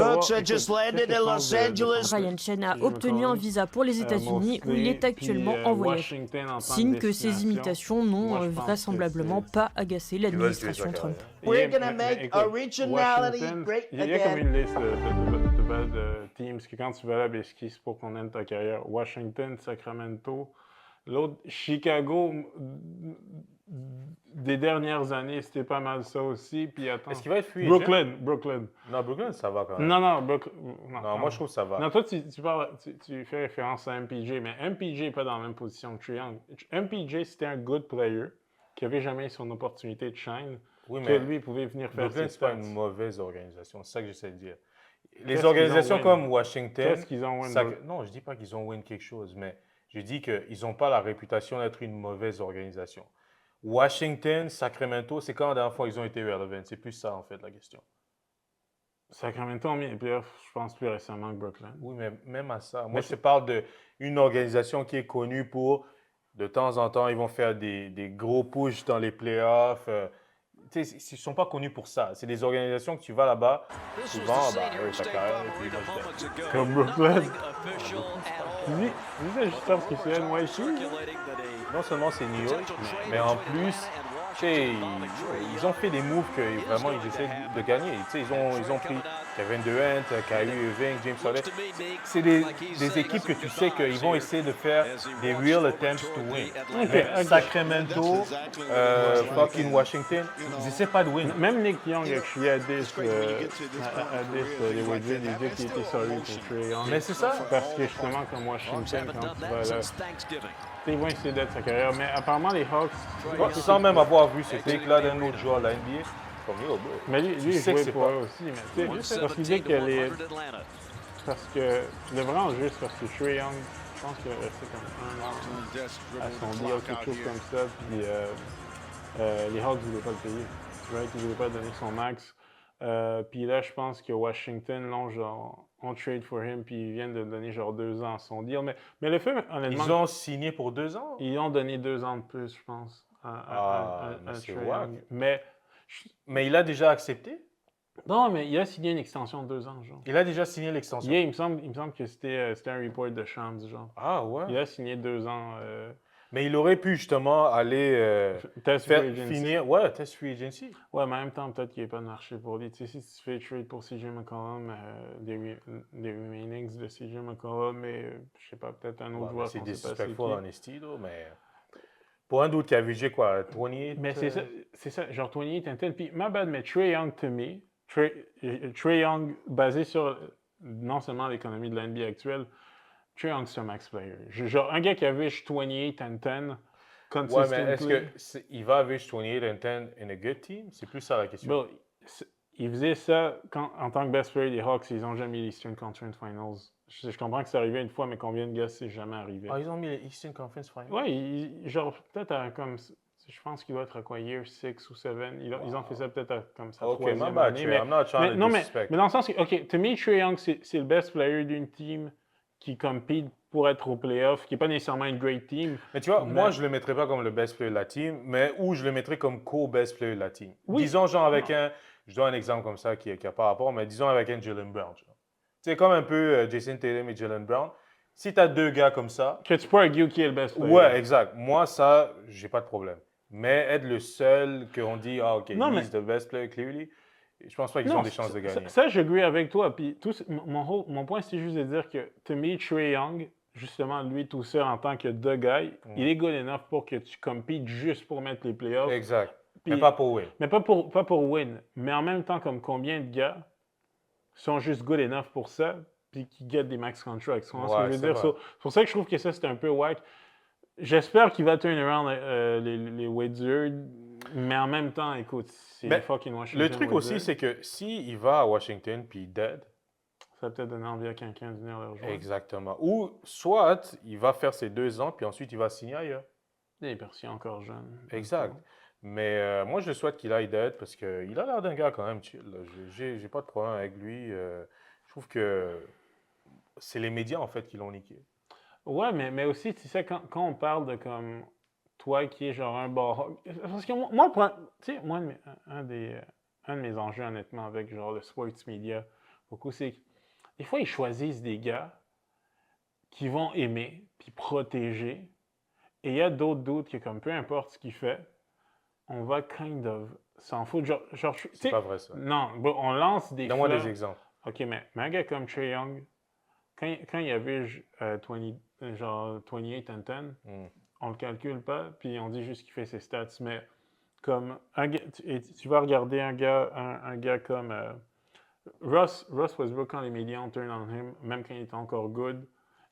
Ryan Chen a obtenu un visa pour les États-Unis où il est actuellement en voyage. Signe que ces imitations n'ont vraisemblablement pas agacé l'administration Trump. We're gonna make originality great again. Il y a comme une liste de teams que quand tu vas là, ben, c'est pour qu'on aime ta carrière. Washington, Sacramento, l'autre Chicago. Des dernières années, c'était pas mal ça aussi. Puis attends. Est-ce qu'il va être free Brooklyn. Non, Brooklyn, ça va quand même. Non, moi je trouve que ça va. Non, toi, tu fais référence à MPJ, mais MPJ n'est pas dans la même position que Trae Young. MPJ, c'était un good player qui n'avait jamais eu son opportunité de shine. Oui, mais lui, il pouvait venir faire Brooklyn, ses c'est pas stats. une mauvaise organisation. C'est ça que j'essaie de dire. Les organisations comme Washington. Qu'est-ce qu'ils ont win? Non, je dis pas qu'ils ont win quelque chose, mais je dis qu'ils n'ont pas la réputation d'être une mauvaise organisation. Washington, Sacramento, c'est quand la dernière fois ils ont été relevant? C'est plus ça, en fait, la question. Sacramento ont mis les playoffs, je pense, plus récemment que Brooklyn. Oui, mais même à ça. Moi, je te parle d'une organisation qui est connue pour, de temps en temps, ils vont faire des gros pushs dans les playoffs. Ils ne sont pas connus pour ça. C'est des organisations que tu vas là-bas, souvent, ta carrière, et puis comme Brooklyn. Tu disais juste parce que c'est NYC. Non seulement c'est New York, mais en plus, ils ont fait des moves que vraiment ils essaient de gagner. Ils ont pris Kevin Durant, Kyrie Irving, James Harden. C'est des équipes que tu sais qu'ils vont essayer de faire des real attempts to win. Mais Sacramento, fucking Washington, ils essaient pas de win. Même Nick Young a crié à 10, les Wizards, il disait qu'il était sorry pour Trae Young. Mais c'est ça. Parce que justement, comme Washington, quand tu vas là, ils vont essayer d'être sa carrière. Mais apparemment, les Hawks... Sans même avoir vu ce pic-là d'un autre joueur de la NBA, comme yo, bro. Mais lui il jouait pour eux aussi. Mais parce qu'il dit que parce que le vrai enjeu, c'est parce que Trae Young, pense qu'il va rester comme 1 an à son deal, quelque chose comme ça. Puis les Hawks ne voulaient pas le payer. Right? Ils ne voulaient pas donner son max. Puis là, je pense que Washington, là, genre, on trade for him, puis ils viennent de donner genre 2 ans à son deal. Mais le fait, honnêtement... Ils ont signé pour 2 ans? Ils ont donné 2 ans de plus, je pense, à c'est Trae wack. Young. Mais il a déjà accepté? Non, mais il a signé une extension de 2 ans, genre. Il a déjà signé l'extension? Yeah, il me semble que c'était un report de Shams, genre. Ah ouais? Il a signé 2 ans. Mais il aurait pu justement aller Test free agency. finir... Ouais, test free agency. Ouais, mais en même temps, peut-être qu'il n'y a pas de marché pour lui. Tu sais, si tu fais trade pour CJ McCollum, des remainings de CJ McCollum, mais je sais pas, peut-être un autre joueur. C'est qu'on sait pas disrespectful qui. honesty, là, mais... Pour un doute qui a vigé quoi, 28? Mais c'est ça, genre 28 and 10. Puis, my bad, mais Trae Young, to me, Trae Young, basé sur non seulement l'économie de la NBA actuelle, Trae Young, c'est un max player. Genre, un gars qui average 28 and 10, consistently. Ouais, mais est-ce qu'il va average 28 and 10 in a good team? C'est plus ça la question. Bon, il faisait ça en tant que best player des Hawks, ils n'ont jamais eu l'Eastern Conference Finals. Je comprends que c'est arrivé une fois, mais combien de gars c'est jamais arrivé? Ah, ils ont mis les Eastern Conference Finals? Ouais, genre peut-être comme... Je pense qu'il va être à quoi, year 6 ou 7. Ils ont fait ça peut-être comme ça, troisième année. I'm not trying to disrespect. Mais dans le sens que, OK, to me, Trae Young, c'est le best player d'une team qui compete pour être au playoff, qui n'est pas nécessairement une great team. Mais tu vois, moi, je ne le mettrais pas comme le best player de la team, mais où je le mettrais comme co-best player de la team. Oui. Disons, genre, avec je donne un exemple comme ça qui n'a pas rapport, mais disons avec un Jaylen Brown. C'est comme un peu Jason Tatum et Jaylen Brown. Si tu as 2 gars comme ça... Que tu peux argue qui est le best player. Ouais, exact. Moi, ça, j'ai pas de problème. Mais être le seul qu'on dit, ah, OK, he's the best player, clearly, je pense pas qu'ils ont des chances de gagner. Ça, j'agree avec toi. Puis mon point, c'est juste de dire que, to me, Trae Young, justement, lui tout seul en tant que the guy, il est good enough pour que tu compites juste pour mettre les playoffs. Exact. Puis, mais pas pour win. Mais pas pour win. Mais en même temps, comme combien de gars sont juste good enough pour ça, puis qui get des max contracts. Tu vois ce que je veux dire? C'est pour ça que je trouve que ça, c'est un peu whack. J'espère qu'il va turn around les Wizards, mais en même temps, écoute, c'est les fucking Washington. Le truc aussi, c'est que s'il va à Washington puis dead, ça va peut-être donner envie à quelqu'un de venir le rejoindre. Exactement. Ou soit il va faire ses 2 ans puis ensuite il va signer ailleurs. Il est encore jeune. Exact. Mais moi, je souhaite qu'il aille dead parce qu'il a l'air d'un gars quand même chill. J'ai pas de problème avec lui. Je trouve que c'est les médias en fait qui l'ont niqué. Ouais, mais aussi, tu sais, quand on parle de comme toi qui est genre un bar. Parce que moi, tu sais, un de mes enjeux, honnêtement, avec genre le sports media, beaucoup, c'est que des fois, ils choisissent des gars qui vont aimer puis protéger. Et il y a d'autres doutes que, comme peu importe ce qu'il fait, on va kind of s'en foutre. Genre c'est pas vrai ça. Non, on lance des Donne-moi des exemples. OK, mais un gars comme Trae Young, quand il y avait genre 28 and 10, on le calcule pas, puis on dit juste qu'il fait ses stats. Mais comme tu vas regarder un gars comme Russ Westbrook, quand les médias ont turn on him, même quand il était encore good,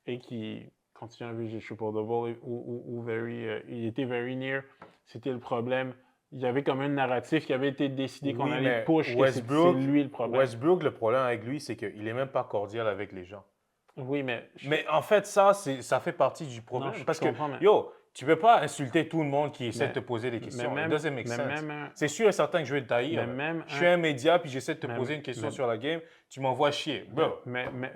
et qui continue à viser triple-double, ou il était very near, c'était le problème. Il y avait comme un narratif qui avait été décidé qu'on allait push, c'est lui le problème. Westbrook, le problème avec lui, c'est qu'il n'est même pas cordial avec les gens. Oui, mais en fait, ça fait partie du problème. Parce que, tu ne peux pas insulter tout le monde qui essaie de te poser des questions. It doesn't make sense. C'est sûr et certain que je vais te taillir. Je suis un média, puis j'essaie de te poser une question sur la game. Tu m'envoies chier. Bro,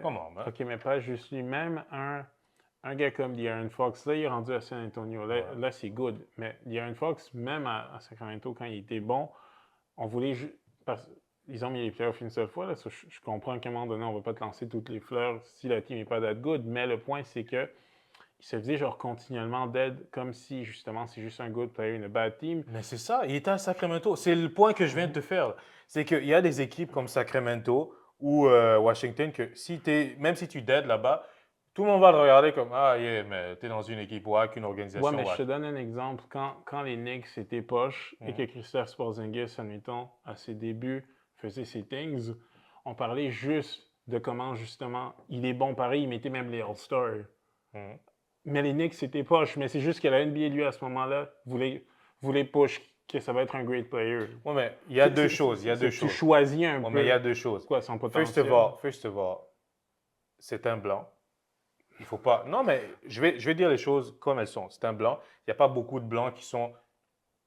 comment, man? OK, mais pas juste lui. Même un gars comme De'Aaron Fox, là, il est rendu à San Antonio. Là c'est good. Mais De'Aaron Fox, même à Sacramento, quand il était bon, on voulait ils ont mis les playoffs une seule fois. Là, je comprends qu'à un moment donné, on ne va pas te lancer toutes les fleurs si la team n'est pas that good. Mais le point, c'est que il se faisait genre continuellement dead, comme si justement c'est juste un good player, une bad team. Mais c'est ça, il était à Sacramento. C'est le point que je viens de te faire. C'est qu'il y a des équipes comme Sacramento ou Washington que même si tu dead là-bas, tout le monde va le regarder comme ah yeah, mais t'es dans une équipe WAC, une organisation. Ouais, mais je te donne un exemple. Quand les Knicks étaient poches et que Kristaps Porzingis, admettons, à ses débuts, faisait ses things, on parlait juste de comment, justement, il est bon pareil, il mettait même les All-Stars. Mais les Knicks, c'était poche. Mais c'est juste que la NBA, lui, à ce moment-là, voulait push que ça va être un great player. Oui, mais il y a deux choses. Tu choisis un peu. Mais il y a deux choses. Quoi, son potentiel? First of all, c'est un blanc. Il faut pas. Non, mais je vais dire les choses comme elles sont. C'est un blanc. Il n'y a pas beaucoup de blancs qui sont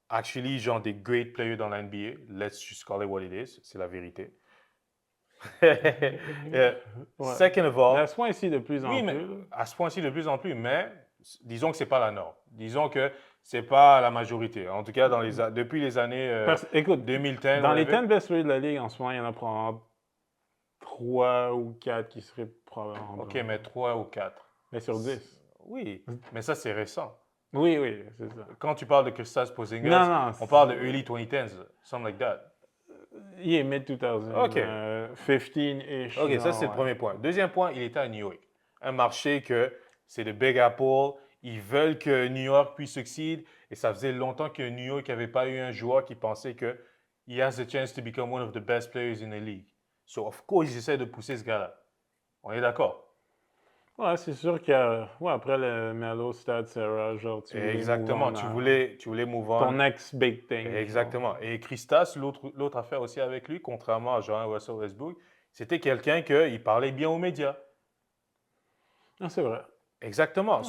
actually genre des great players dans la NBA. Let's just call it what it is. C'est la vérité. Second of all. Mais à ce point-ci, de plus en plus. À ce point-ci, de plus en plus. Mais disons que ce n'est pas la norme. Disons que ce n'est pas la majorité. En tout cas, depuis les années écoute, 2010. Dans les 10 best players de la Ligue, en ce moment, il y en a probablement 3 ou 4 qui seraient probablement blancs. OK, mais 3 ou 4. Mais sur 10. Oui, mais ça, c'est récent. Oui, c'est ça. Quand tu parles de Kristaps Porzingis, on parle de early 2010s, something like that. Il est mid-2000, OK. 15-ish. OK, ça, c'est le premier point. Deuxième point, il était à New York. Un marché que c'est le Big Apple. Ils veulent que New York puisse succéder. Et ça faisait longtemps que New York n'avait pas eu un joueur qui pensait que he has a chance to become one of the best players in the league. So, of course, ils essaient de pousser ce gars-là. On est d'accord? Ouais, c'est sûr qu'après le Melo, Stade, Sarah, genre, exactement, tu voulais move on. Ton next big thing. Exactement. Genre. Et Kristaps, l'autre affaire aussi avec lui, contrairement à Jean Russell Westbrook, c'était quelqu'un qui parlait bien aux médias. Ah, c'est vrai. Exactement.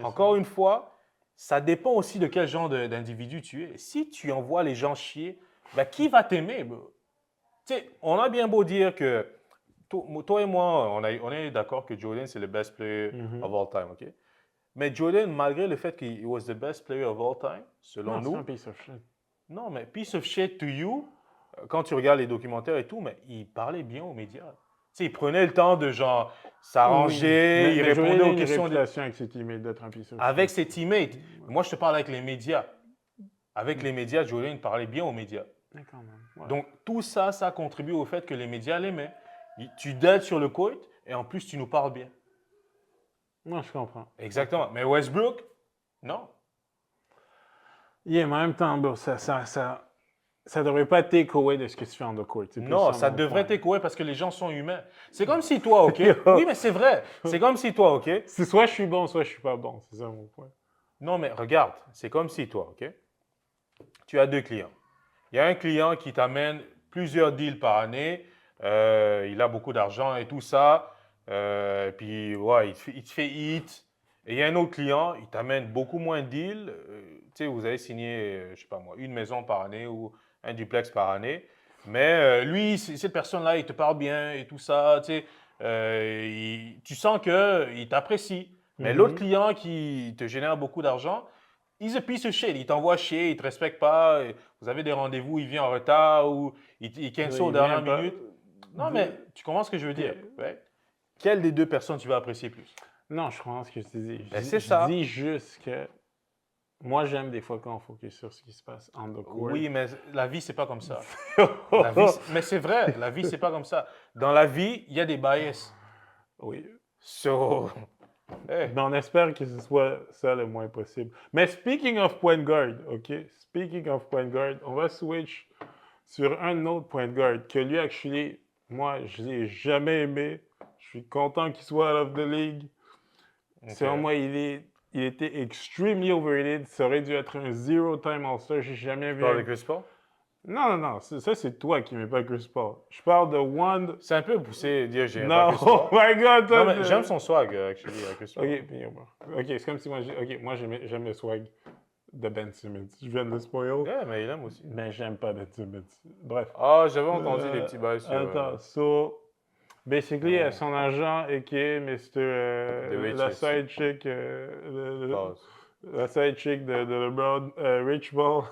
Encore une fois, ça dépend aussi de quel genre d'individu tu es. Si tu envoies les gens chier, ben, qui va t'aimer? Tu sais, on a bien beau dire que toi et moi, on est d'accord que Jordan, c'est le best player of all time, OK? Mais Jordan, malgré le fait qu'il was the best player of all time, selon nous... c'est un piece of shit. Non, mais piece of shit to you, quand tu regardes les documentaires et tout, mais il parlait bien aux médias. Tu sais, il prenait le temps de, genre, s'arranger, il répondait aux questions... avec ses teammates d'être un piece of shit. Avec ses teammates. Moi, je te parle avec les médias. Avec les médias, Jordan parlait bien aux médias. D'accord, man. Ouais. Donc, tout ça, ça contribue au fait que les médias l'aimaient. Tu dates sur le court et en plus, tu nous parles bien. Moi, je comprends. Exactement. Mais Westbrook, non. Mais en même temps, bro, ça devrait pas take away de ce que tu fais en the court. Non, ça devrait take away parce que les gens sont humains. C'est comme si toi, OK? Oui, mais c'est vrai. C'est comme si toi, OK? C'est soit je suis bon, soit je suis pas bon. C'est ça mon point. Non, mais regarde, c'est comme si toi, OK? Tu as 2 clients. Il y a un client qui t'amène plusieurs deals par année. Il a beaucoup d'argent et tout ça. Puis, ouais, il te fait hit. Et il y a un autre client, il t'amène beaucoup moins de deals. Tu sais, vous avez signé, je sais pas moi, une maison par année ou un duplex par année. Mais lui, cette personne-là, il te parle bien et tout ça. Tu sais, tu sens qu'il t'apprécie. Mais l'autre client qui te génère beaucoup d'argent, he's a piece of shit. Il t'envoie chier, il ne te respecte pas. Vous avez des rendez-vous, il vient en retard ou il cancel aux dernières minutes. Non, mais tu comprends ce que je veux dire. Ouais. Quelle des deux personnes tu vas apprécier plus? Non, je comprends ce que tu dis. C'est ça. Je dis juste que moi, j'aime des fois quand on focus sur ce qui se passe on the court. Oui, mais la vie, c'est pas comme ça. Mais c'est vrai, la vie, c'est pas comme ça. Dans la vie, il y a des bias. Oui. Hey. Mais on espère que ce soit ça le moins possible. Mais speaking of point guard, OK? Speaking of point guard, on va switch sur un autre point guard que lui, actually, moi, je l'ai jamais aimé. Je suis content qu'il soit out of the league. Okay. Selon moi, il était extremely overrated. Ça aurait dû être un zero-time All-Star. J'ai jamais vu. Tu parles de Chris Paul? Non. Ça, c'est toi qui n'aimais pas Chris Paul. Je parle de one... C'est un peu poussé de dire j'aime pas Chris Paul. Oh my God! Non, mais j'aime son swag, actually, Chris Paul. OK, c'est comme si moi, j'aime le swag de Ben Simmons. Je viens de le spoil. Ouais, mais il aime aussi. Mais j'aime pas Ben Simmons. Bref. Ah, j'avais entendu des petits bails sur... Attends, basically, son agent est qui est la side chick, la side chick de LeBron, Rich Paul,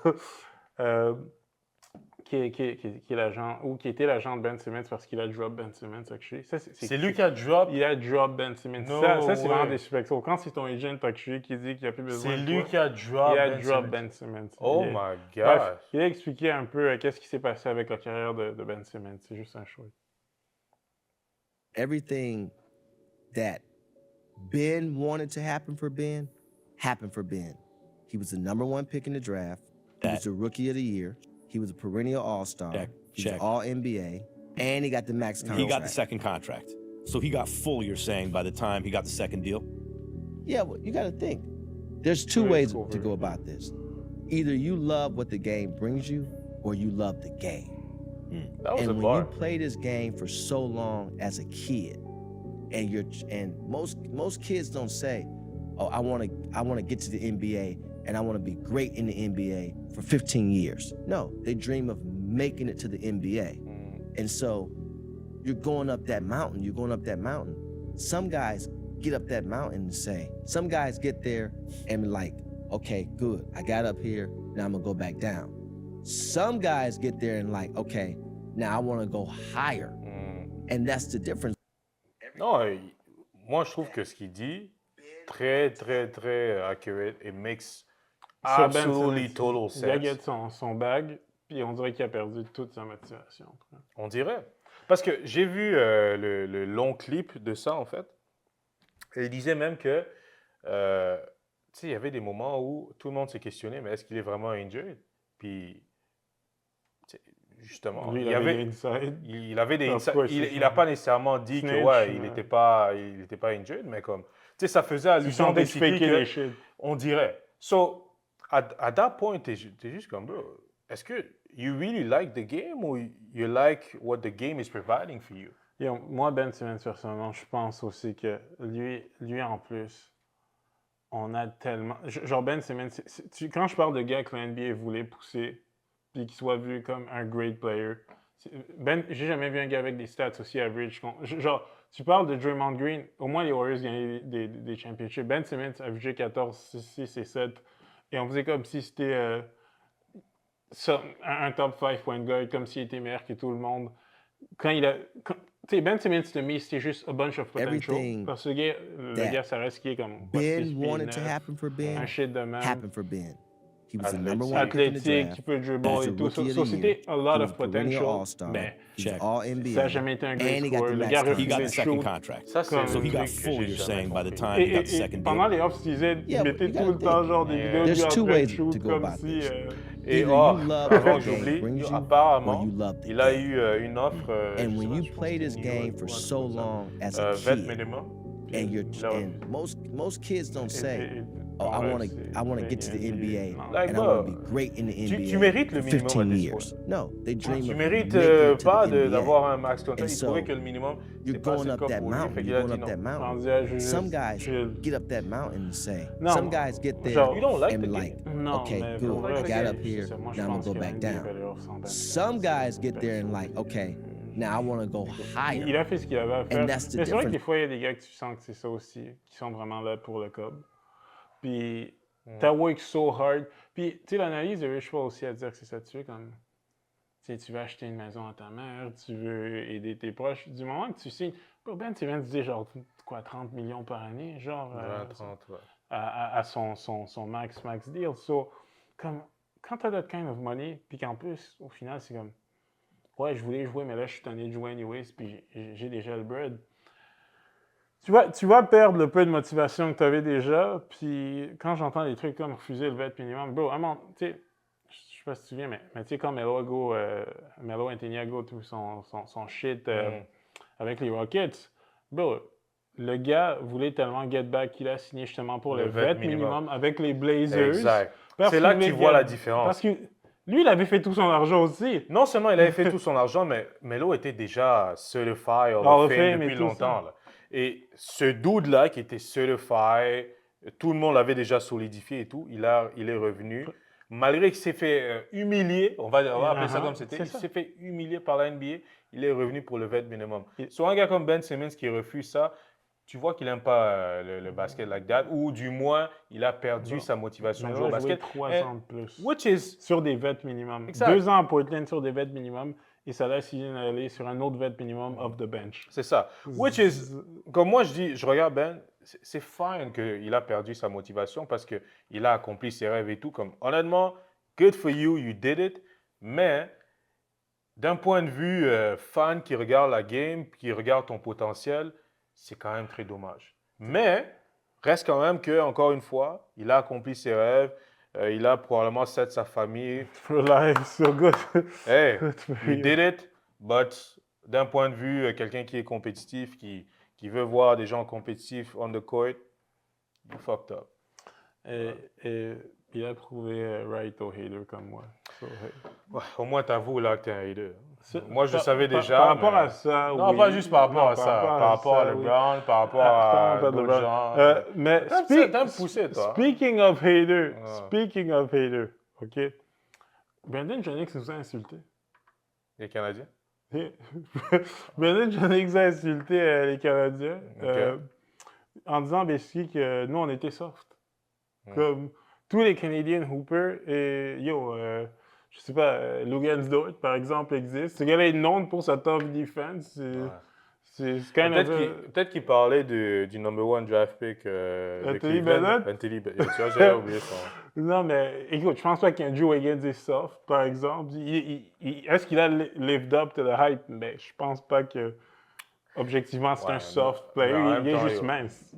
qui est l'agent, ou qui était l'agent de Ben Simmons parce qu'il a drop Ben Simmons, actually. C'est lui qui a drop? Il a drop Ben Simmons. Ça c'est vraiment disrespectful. Quand c'est ton agent, actually, qui dit qu'il n'y a plus besoin de toi. C'est lui qui a drop Ben Simmons. Oh my God! Bref, il a expliqué un peu qu'est-ce qui s'est passé avec la carrière de Ben Simmons. C'est juste un choix. Everything that Ben wanted to happen for Ben happened for Ben. He was the #1 pick in the draft. He was the Rookie of the Year. He was a perennial All-Star. He was All-NBA. And he got the max contract. He got the second contract. So he got full, you're saying, by the time he got the second deal? Yeah, well, you got to think. There's two ways to go about this. Either you love what the game brings you, or you love the game. That was and a when bar. you play this game for so long as a kid, and most kids don't say, oh, I want to get to the NBA and I want to be great in the NBA for 15 years. No, they dream of making it to the NBA. And so you're going up that mountain. Some guys get up that mountain and say, some guys get there and be like, okay, good, I got up here, now I'm gonna go back down. Some guys get there and like, okay, now I wanna go higher. And that's the difference. Non, moi je trouve que ce qu'il dit, très, très, très accurate, it makes absolutely total sense. Il a gagné son bag, puis on dirait qu'il a perdu toute sa motivation. On dirait. Parce que j'ai vu le long clip de ça, en fait. Et il disait même que, tu sais, il y avait des moments où tout le monde s'est questionné, mais est-ce qu'il est vraiment injured? Puis, justement, lui, il avait des insights. Il n'a pas nécessairement dit que, ouais, il n'était pas injured, mais comme, tu sais, ça faisait allusion des que on dirait. So, at that point, t'es juste comme, bro, est-ce que you really like the game or you like what the game is providing for you? Moi, Ben Simmons, personnellement, je pense aussi que lui en plus, on a tellement... Genre, Ben Simmons, quand je parle de gars que la NBA voulait pousser, puis qu'il soit vu comme un great player, j'ai jamais vu un gars avec des stats aussi average. Genre, tu parles de Draymond Green, au moins les Warriors gagnaient des championships. Ben Simmons a averagé 14, 6 et 7, et on faisait comme si c'était un top 5 point guard, comme s'il était meilleur que tout le monde. Tu sais, Ben Simmons, to me, c'était juste a bunch of potential. Parce que le gars, ça reste qui est comme... Ben wanted to happen for Ben, un shit de même. Happened for Ben. He was the number one pick in the Athlétique, draft. qui peut dribble et tout. So, c'était a lot of potential. Mais ça n'a jamais été un great scorer. Le gars refusait de shoot. So he got full, you're saying, by the time he got the second deal. Pendant les offs, il mettait tout le temps genre des vidéos de lui en train de shoot comme si... Et avant que j'oublie, apparemment, il a eu une offre. And when you play this game for so long as a kid, and most kids don't say, oh, I want to get to the NBA and I want to be great in the NBA for 15 years. No, they dream of making it to the NBA. D'avoir un max contract. Il trouvait que le minimum, you're going up that mountain. You're going up that mountain. Some guys get up that mountain and say, some guys get there and be like, okay, good, I got up here, now I'm going to go back down. Some guys get there and like, okay, now I want to go higher. Il a fait ce qu'il avait à faire. And that's the Mais c'est vrai que difference. des fois, il y a des gars que tu sens que c'est ça aussi, qui sont vraiment là pour le cob. Puis, t'as work so hard. Puis, tu sais, l'analyse de Rich Paul aussi à dire que c'est ça, tu veux comme... Tu sais, tu veux acheter une maison à ta mère, tu veux aider tes proches. Du moment que tu signes... Ben Simmons disait genre, quoi, 30 millions par année, genre... 30, ouais. À son max deal. So, comme, quand t'as that kind of money, puis qu'en plus, au final, c'est comme... Ouais, je voulais jouer, mais là, je suis tanné de jouer anyways, puis j'ai déjà le bread. Tu vas perdre le peu de motivation que tu avais déjà, puis quand j'entends des trucs comme refuser le vet minimum, bro, tu sais, je sais pas si tu te souviens, mais tu sais, quand Melo Anthony go tout son shit avec les Rockets, bro, le gars voulait tellement get back qu'il a signé justement pour le vet minimum avec les Blazers. Exact. C'est là que tu vois la différence. Parce que lui, il avait fait tout son argent aussi. Non seulement il avait fait tout son argent, mais Melo était déjà certified Hall of Fame depuis longtemps. Là. Et ce dude-là qui était certified, tout le monde l'avait déjà solidifié et tout, il est revenu. Malgré qu'il s'est fait humilier, on va appeler ça comme c'était, il s'est fait humilier par la NBA, il est revenu pour le vet minimum. Sur un gars comme Ben Simmons qui refuse ça, tu vois qu'il n'aime pas le basket like that, ou du moins, il a perdu sa motivation de jouer au basket. 3 ans de plus. Which is... Sur des vets minimum. Exact. 2 ans à Portland sur des vets minimum, et ça laisse aller sur un autre vet minimum off the bench. C'est ça. Which is, comme moi je regarde Ben, c'est fine qu'il a perdu sa motivation parce qu'il a accompli ses rêves et tout. Comme, honnêtement, good for you, you did it. Mais d'un point de vue fan qui regarde la game, qui regarde ton potentiel, c'est quand même très dommage. Mais, reste quand même que, encore une fois, il a accompli ses rêves, il a probablement set sa famille. For life, so good. Hey, you did it, but d'un point de vue, quelqu'un qui est compétitif, qui veut voir des gens compétitifs on the court, you fucked up. Et il a prouvé right aux haters comme moi. Ouais, au moins, t'avoues là que t'es un hater. Moi, je le savais déjà. Par rapport à ça, non, oui. pas juste par rapport Non, à ça. Par rapport à LeBron, par rapport à d'autres gens. Mais t'as me poussé, toi. Speaking of hater, OK? Brandon Jennings nous a insultés. Les Canadiens? Brandon Jennings a insulté les Canadiens Okay. en disant basically que nous, on était soft. Comme tous les Canadian Hoopers et je sais pas, Lugansdort, par exemple, existe. Ce gars-là est known pour sa tough defense. C'est quand même... Peut-être qu'il parlait du number one draft pick de Anthony Cleveland. Bennett? Anthony Bennett. Tu vois, j'ai oublié son... Non, mais écoute, je pense pas qu'Andrew Wiggins est soft, par exemple. Est-ce qu'il a lived up to the hype? Mais je pense pas que, objectivement, c'est un soft player. Il est juste mince.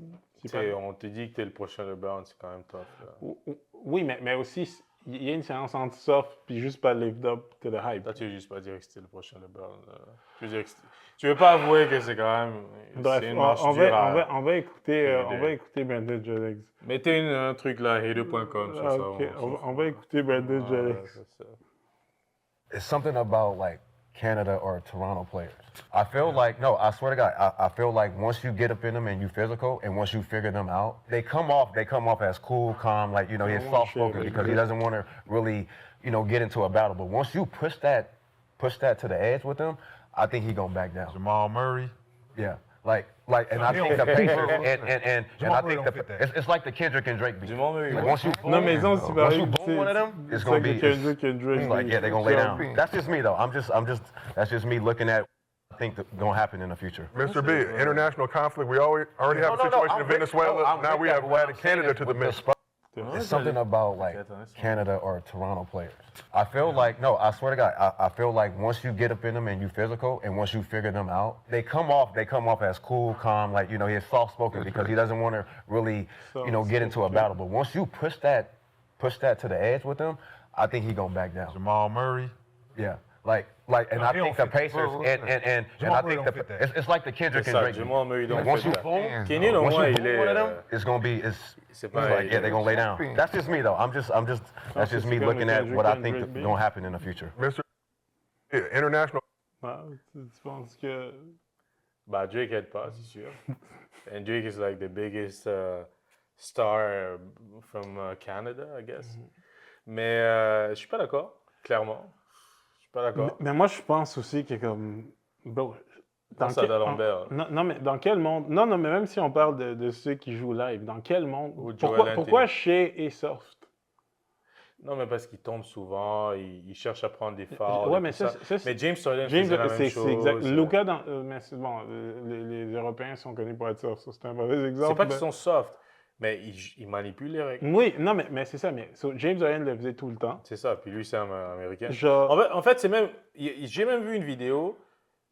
On te dit que t'es le prochain LeBron, c'est quand même tough. Là. Oui, mais aussi, il y a une séance entre soft puis juste pas lived up to the hype. Toi, tu veux juste pas dire que c'était le prochain LeBron. Tu veux pas avouer que c'est quand même... Bref, on va écouter Brandon Jennings. Mettez un truc là, hater.com sur ça. Okay. On va écouter Brandon Jennings. It's something about like Canada or Toronto players. I feel like, no, I swear to God, I feel like once you get up in them and you physical and once you figure them out, they come off as cool, calm, like, you know, he's soft-spoken because he doesn't want to really, you know, get into a battle. But once you push that to the edge with them, I think he's going to back down. Jamal Murray? Yeah. And I think the Pacers, and I think it's like the Kendrick and Drake beat. Like once you boom one of them, it's gonna be like, yeah, they're gonna lay down. That's just me though. That's just me looking at what I think that's gonna happen in the future. Mr. B, international conflict. We already have a situation in Venezuela. Now we have added Canada to the mix. It's something about like Canada or Toronto players. I feel like, no, I swear to God, I feel like once you get up in them and you physical and once you figure them out, they come off as cool, calm, like, you know, he's soft-spoken because he doesn't want to really, you know, get into a battle. But once you push that to the edge with them, I think he's going to back down. Jamal Murray? Yeah. And I think the Pacers and I think it's like the Kendrick and Drake. Jamal Murray don't once you fit boom that. one of them, it's gonna be like, yeah, they're gonna lay down. That's just me though. That's just me looking at what I think is gonna happen in the future. Mr. International. Tu penses que... Bah, Drake aide pas, c'est sûr. And Drake is like the biggest star from Canada, I guess. Mais je suis pas d'accord, clairement. Pas d'accord. Mais moi, je pense aussi que comme... Bro, non, mais dans quel monde... Non, mais même si on parle de ceux qui jouent live, dans quel monde... Pourquoi Shea est soft? Non, mais parce qu'il tombe souvent, il cherche à prendre des fouls. Ouais, mais James Harden faisait la même chose. C'est exact. Luka, mais c'est bon, les Européens sont connus pour être soft. Ça, c'est un mauvais exemple. C'est pas qu'ils sont soft. Mais il manipule les règles. Oui, non, mais c'est ça. Mais James Harden le faisait tout le temps. C'est ça. Puis lui, c'est un Américain. Genre... En fait, c'est même... J'ai même vu une vidéo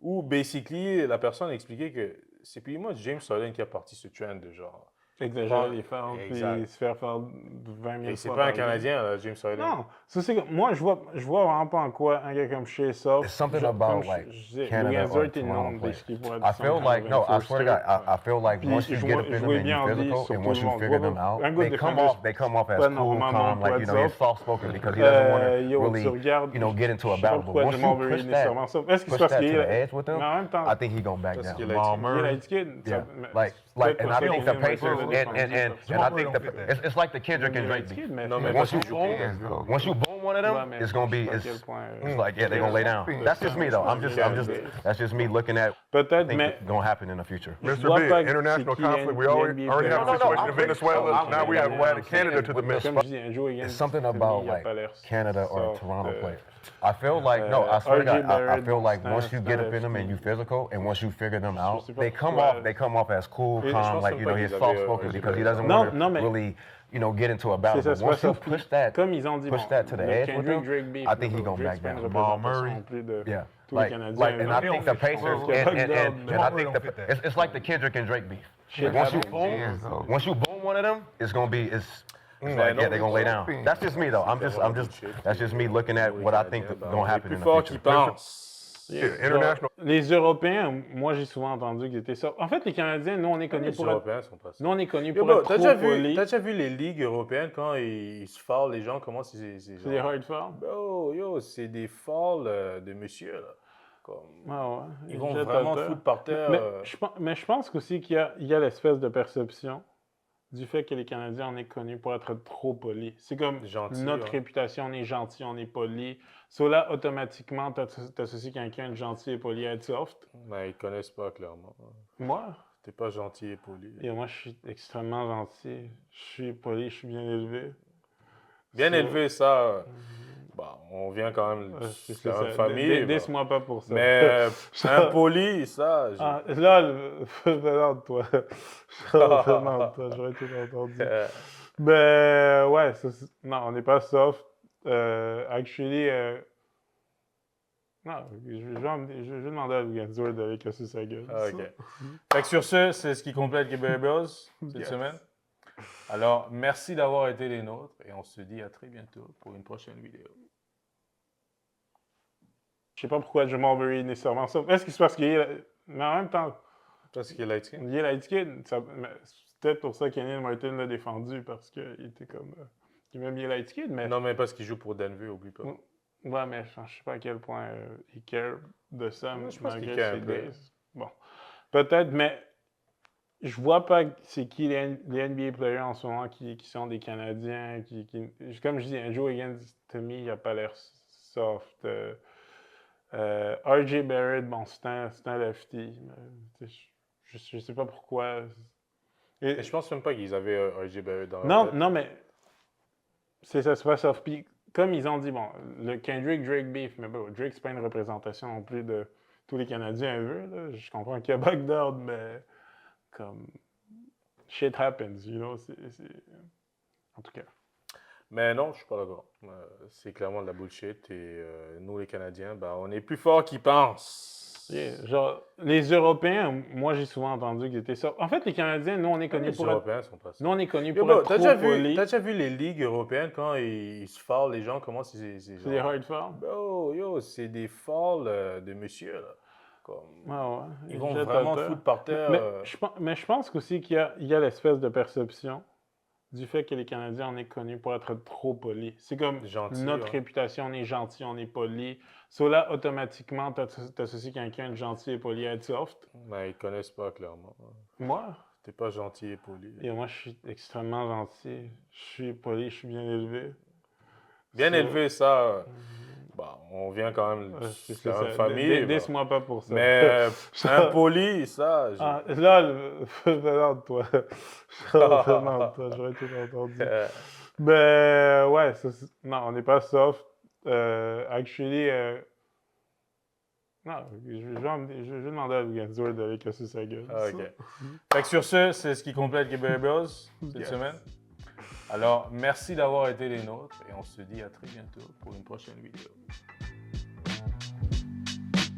où, basically, la personne expliquait que c'est plus moi, James Harden, qui a parti ce trend de genre... Exagérer les fouls, puis se faire faire 20 000 fois. Et c'est pas un Canadien, là, James Harden. Non, c'est que moi, je vois vraiment pas en quoi un gars comme Shea soft. It's something about like Canada or Toronto players. I feel like, no, I swear to God, I feel like once you get up in them and you physical and once you figure them out, they come off as cool, calm, like, you know, he's soft-spoken because he doesn't want to really, you know, get into a battle. But once you push that to the edge with him, I think he's going to back down. Jamal Murray. Yeah, and I think the Pacers and I think it's like the Kendrick and Drake beat. Once you boom one of them, it's gonna be it's like, yeah, they're gonna lay down. That's just me though. That's just me looking at what I think is gonna happen in the future. Mr. B, international conflict. We already have a situation in Venezuela. Now we have added Canada to the mix. It's something about like Canada or Toronto players. I feel like, no, I swear to God, I feel like once you get up in them and you physical and once you figure them out, they come off as cool, calm, like, you know, he's soft-spoken because he doesn't want to really, you know, get into a battle. But once you push that to the edge with him, I think he's going to back down. Jamal Murray? Yeah. And I think the Pacers, and I think it's like the Kendrick and Drake beef. Once you boom one of them, it's going to be, like, yeah, they're gonna lay down. That's just me though. That's just me looking at what I think is gonna happen in the future. International. Les Européens, moi j'ai souvent entendu qu'ils étaient ça. En fait, les Canadiens, nous on est connus pour Européens sont pas ça. Nous on est connus pour être trop polis. T'as déjà vu les ligues européennes quand ils se foutent les gens, comment c'est C'est des hard fouls? Yo, c'est des fouls de monsieur, là. Comme, ouais. Ils vont vraiment te foutre par terre. Mais je pense aussi qu'il y a l'espèce de perception du fait que les Canadiens, on est connus pour être trop polis. C'est comme notre réputation, on est gentil, on est poli. So là, automatiquement, t'associes quelqu'un de gentil et poli à être soft. Mais ils connaissent pas, clairement. Moi? T'es pas gentil et poli. Et moi, je suis extrêmement gentil. Je suis poli, je suis bien élevé. Bien élevé, ça... Bah, on vient quand même de la même famille. Dis-moi pas pour ça. Mais impoli, ça... Là, toi. Toi, j'aurais tout entendu. Mais ouais, non, on n'est pas soft. Actually, non, je vais demander à Luganzor d'aller casser sa gueule. OK. Fait que sur ce, c'est ce qui complète les Barry Bros cette semaine. Alors, merci d'avoir été les nôtres et on se dit à très bientôt pour une prochaine vidéo. Je sais pas pourquoi Jamal Murray est nécessairement ça. Est-ce que c'est parce qu'il est... Mais en même temps... Parce qu'il est light skin? Il est light skin. C'est peut-être pour ça qu'Kenyon Martin l'a défendu, parce qu'il était comme... il est même bien light skin, mais... Non, mais parce qu'il joue pour Denver, oublie pas. Ouais, mais je sais pas à quel point il care de ça. Je pense qu'il care un peu. Bon, peut-être, mais... Je vois pas c'est qui les NBA players en ce moment qui sont des Canadiens, comme je dis, Andrew Higgins, to me, il a pas l'air soft. RJ Barrett, bon, c'est un lefty. Je sais pas pourquoi. Et je pense même pas qu'ils avaient RJ Barrett dans leur tête. Non, mais c'est ça, c'est pas soft. Puis, comme ils ont dit, bon, le Kendrick-Drake beef, mais bon, Drake, c'est pas une représentation non plus de tous les Canadiens eux, là. Je comprends qu'il y a backdown, mais... Comme, shit happens, you know, en tout cas. Mais non, je suis pas d'accord. C'est clairement de la bullshit et nous, les Canadiens, ben, on est plus forts qu'ils pensent. Yeah, genre, les Européens, moi, j'ai souvent entendu qu'ils étaient ça. En fait, les Canadiens, nous, on est connus pour Européens sont pas ça. Nous, on est connus pour être trop polis. T'as déjà vu les ligues européennes quand ils se foutent les gens, comment c'est C'est des hard fouls? Yo, c'est des fouls de monsieur, là. Ouais. Ils vont vraiment te foutre par terre. Mais je pense aussi qu'il y a l'espèce de perception du fait que les Canadiens, on est connus pour être trop polis. C'est comme notre réputation, on est gentil, on est poli. So là, automatiquement, t'associes quelqu'un de gentil et poli à être soft. Mais ils connaissent pas, clairement. Moi? T'es pas gentil et poli. Et moi, je suis extrêmement gentil. Je suis poli, je suis bien élevé. Bien élevé, ça... Bah, on vient quand même de la même famille. Dis-moi pas pour ça. Mais impoli, ça... Là, toi. J'aurais tout entendu. Mais ouais, non, on n'est pas soft. Actually, non, je vais demander à Luganzor d'aller casser sa gueule. OK. Fait que sur ce, c'est ce qui complète les Barry Bros cette semaine. Alors, merci d'avoir été les nôtres et on se dit à très bientôt pour une prochaine vidéo.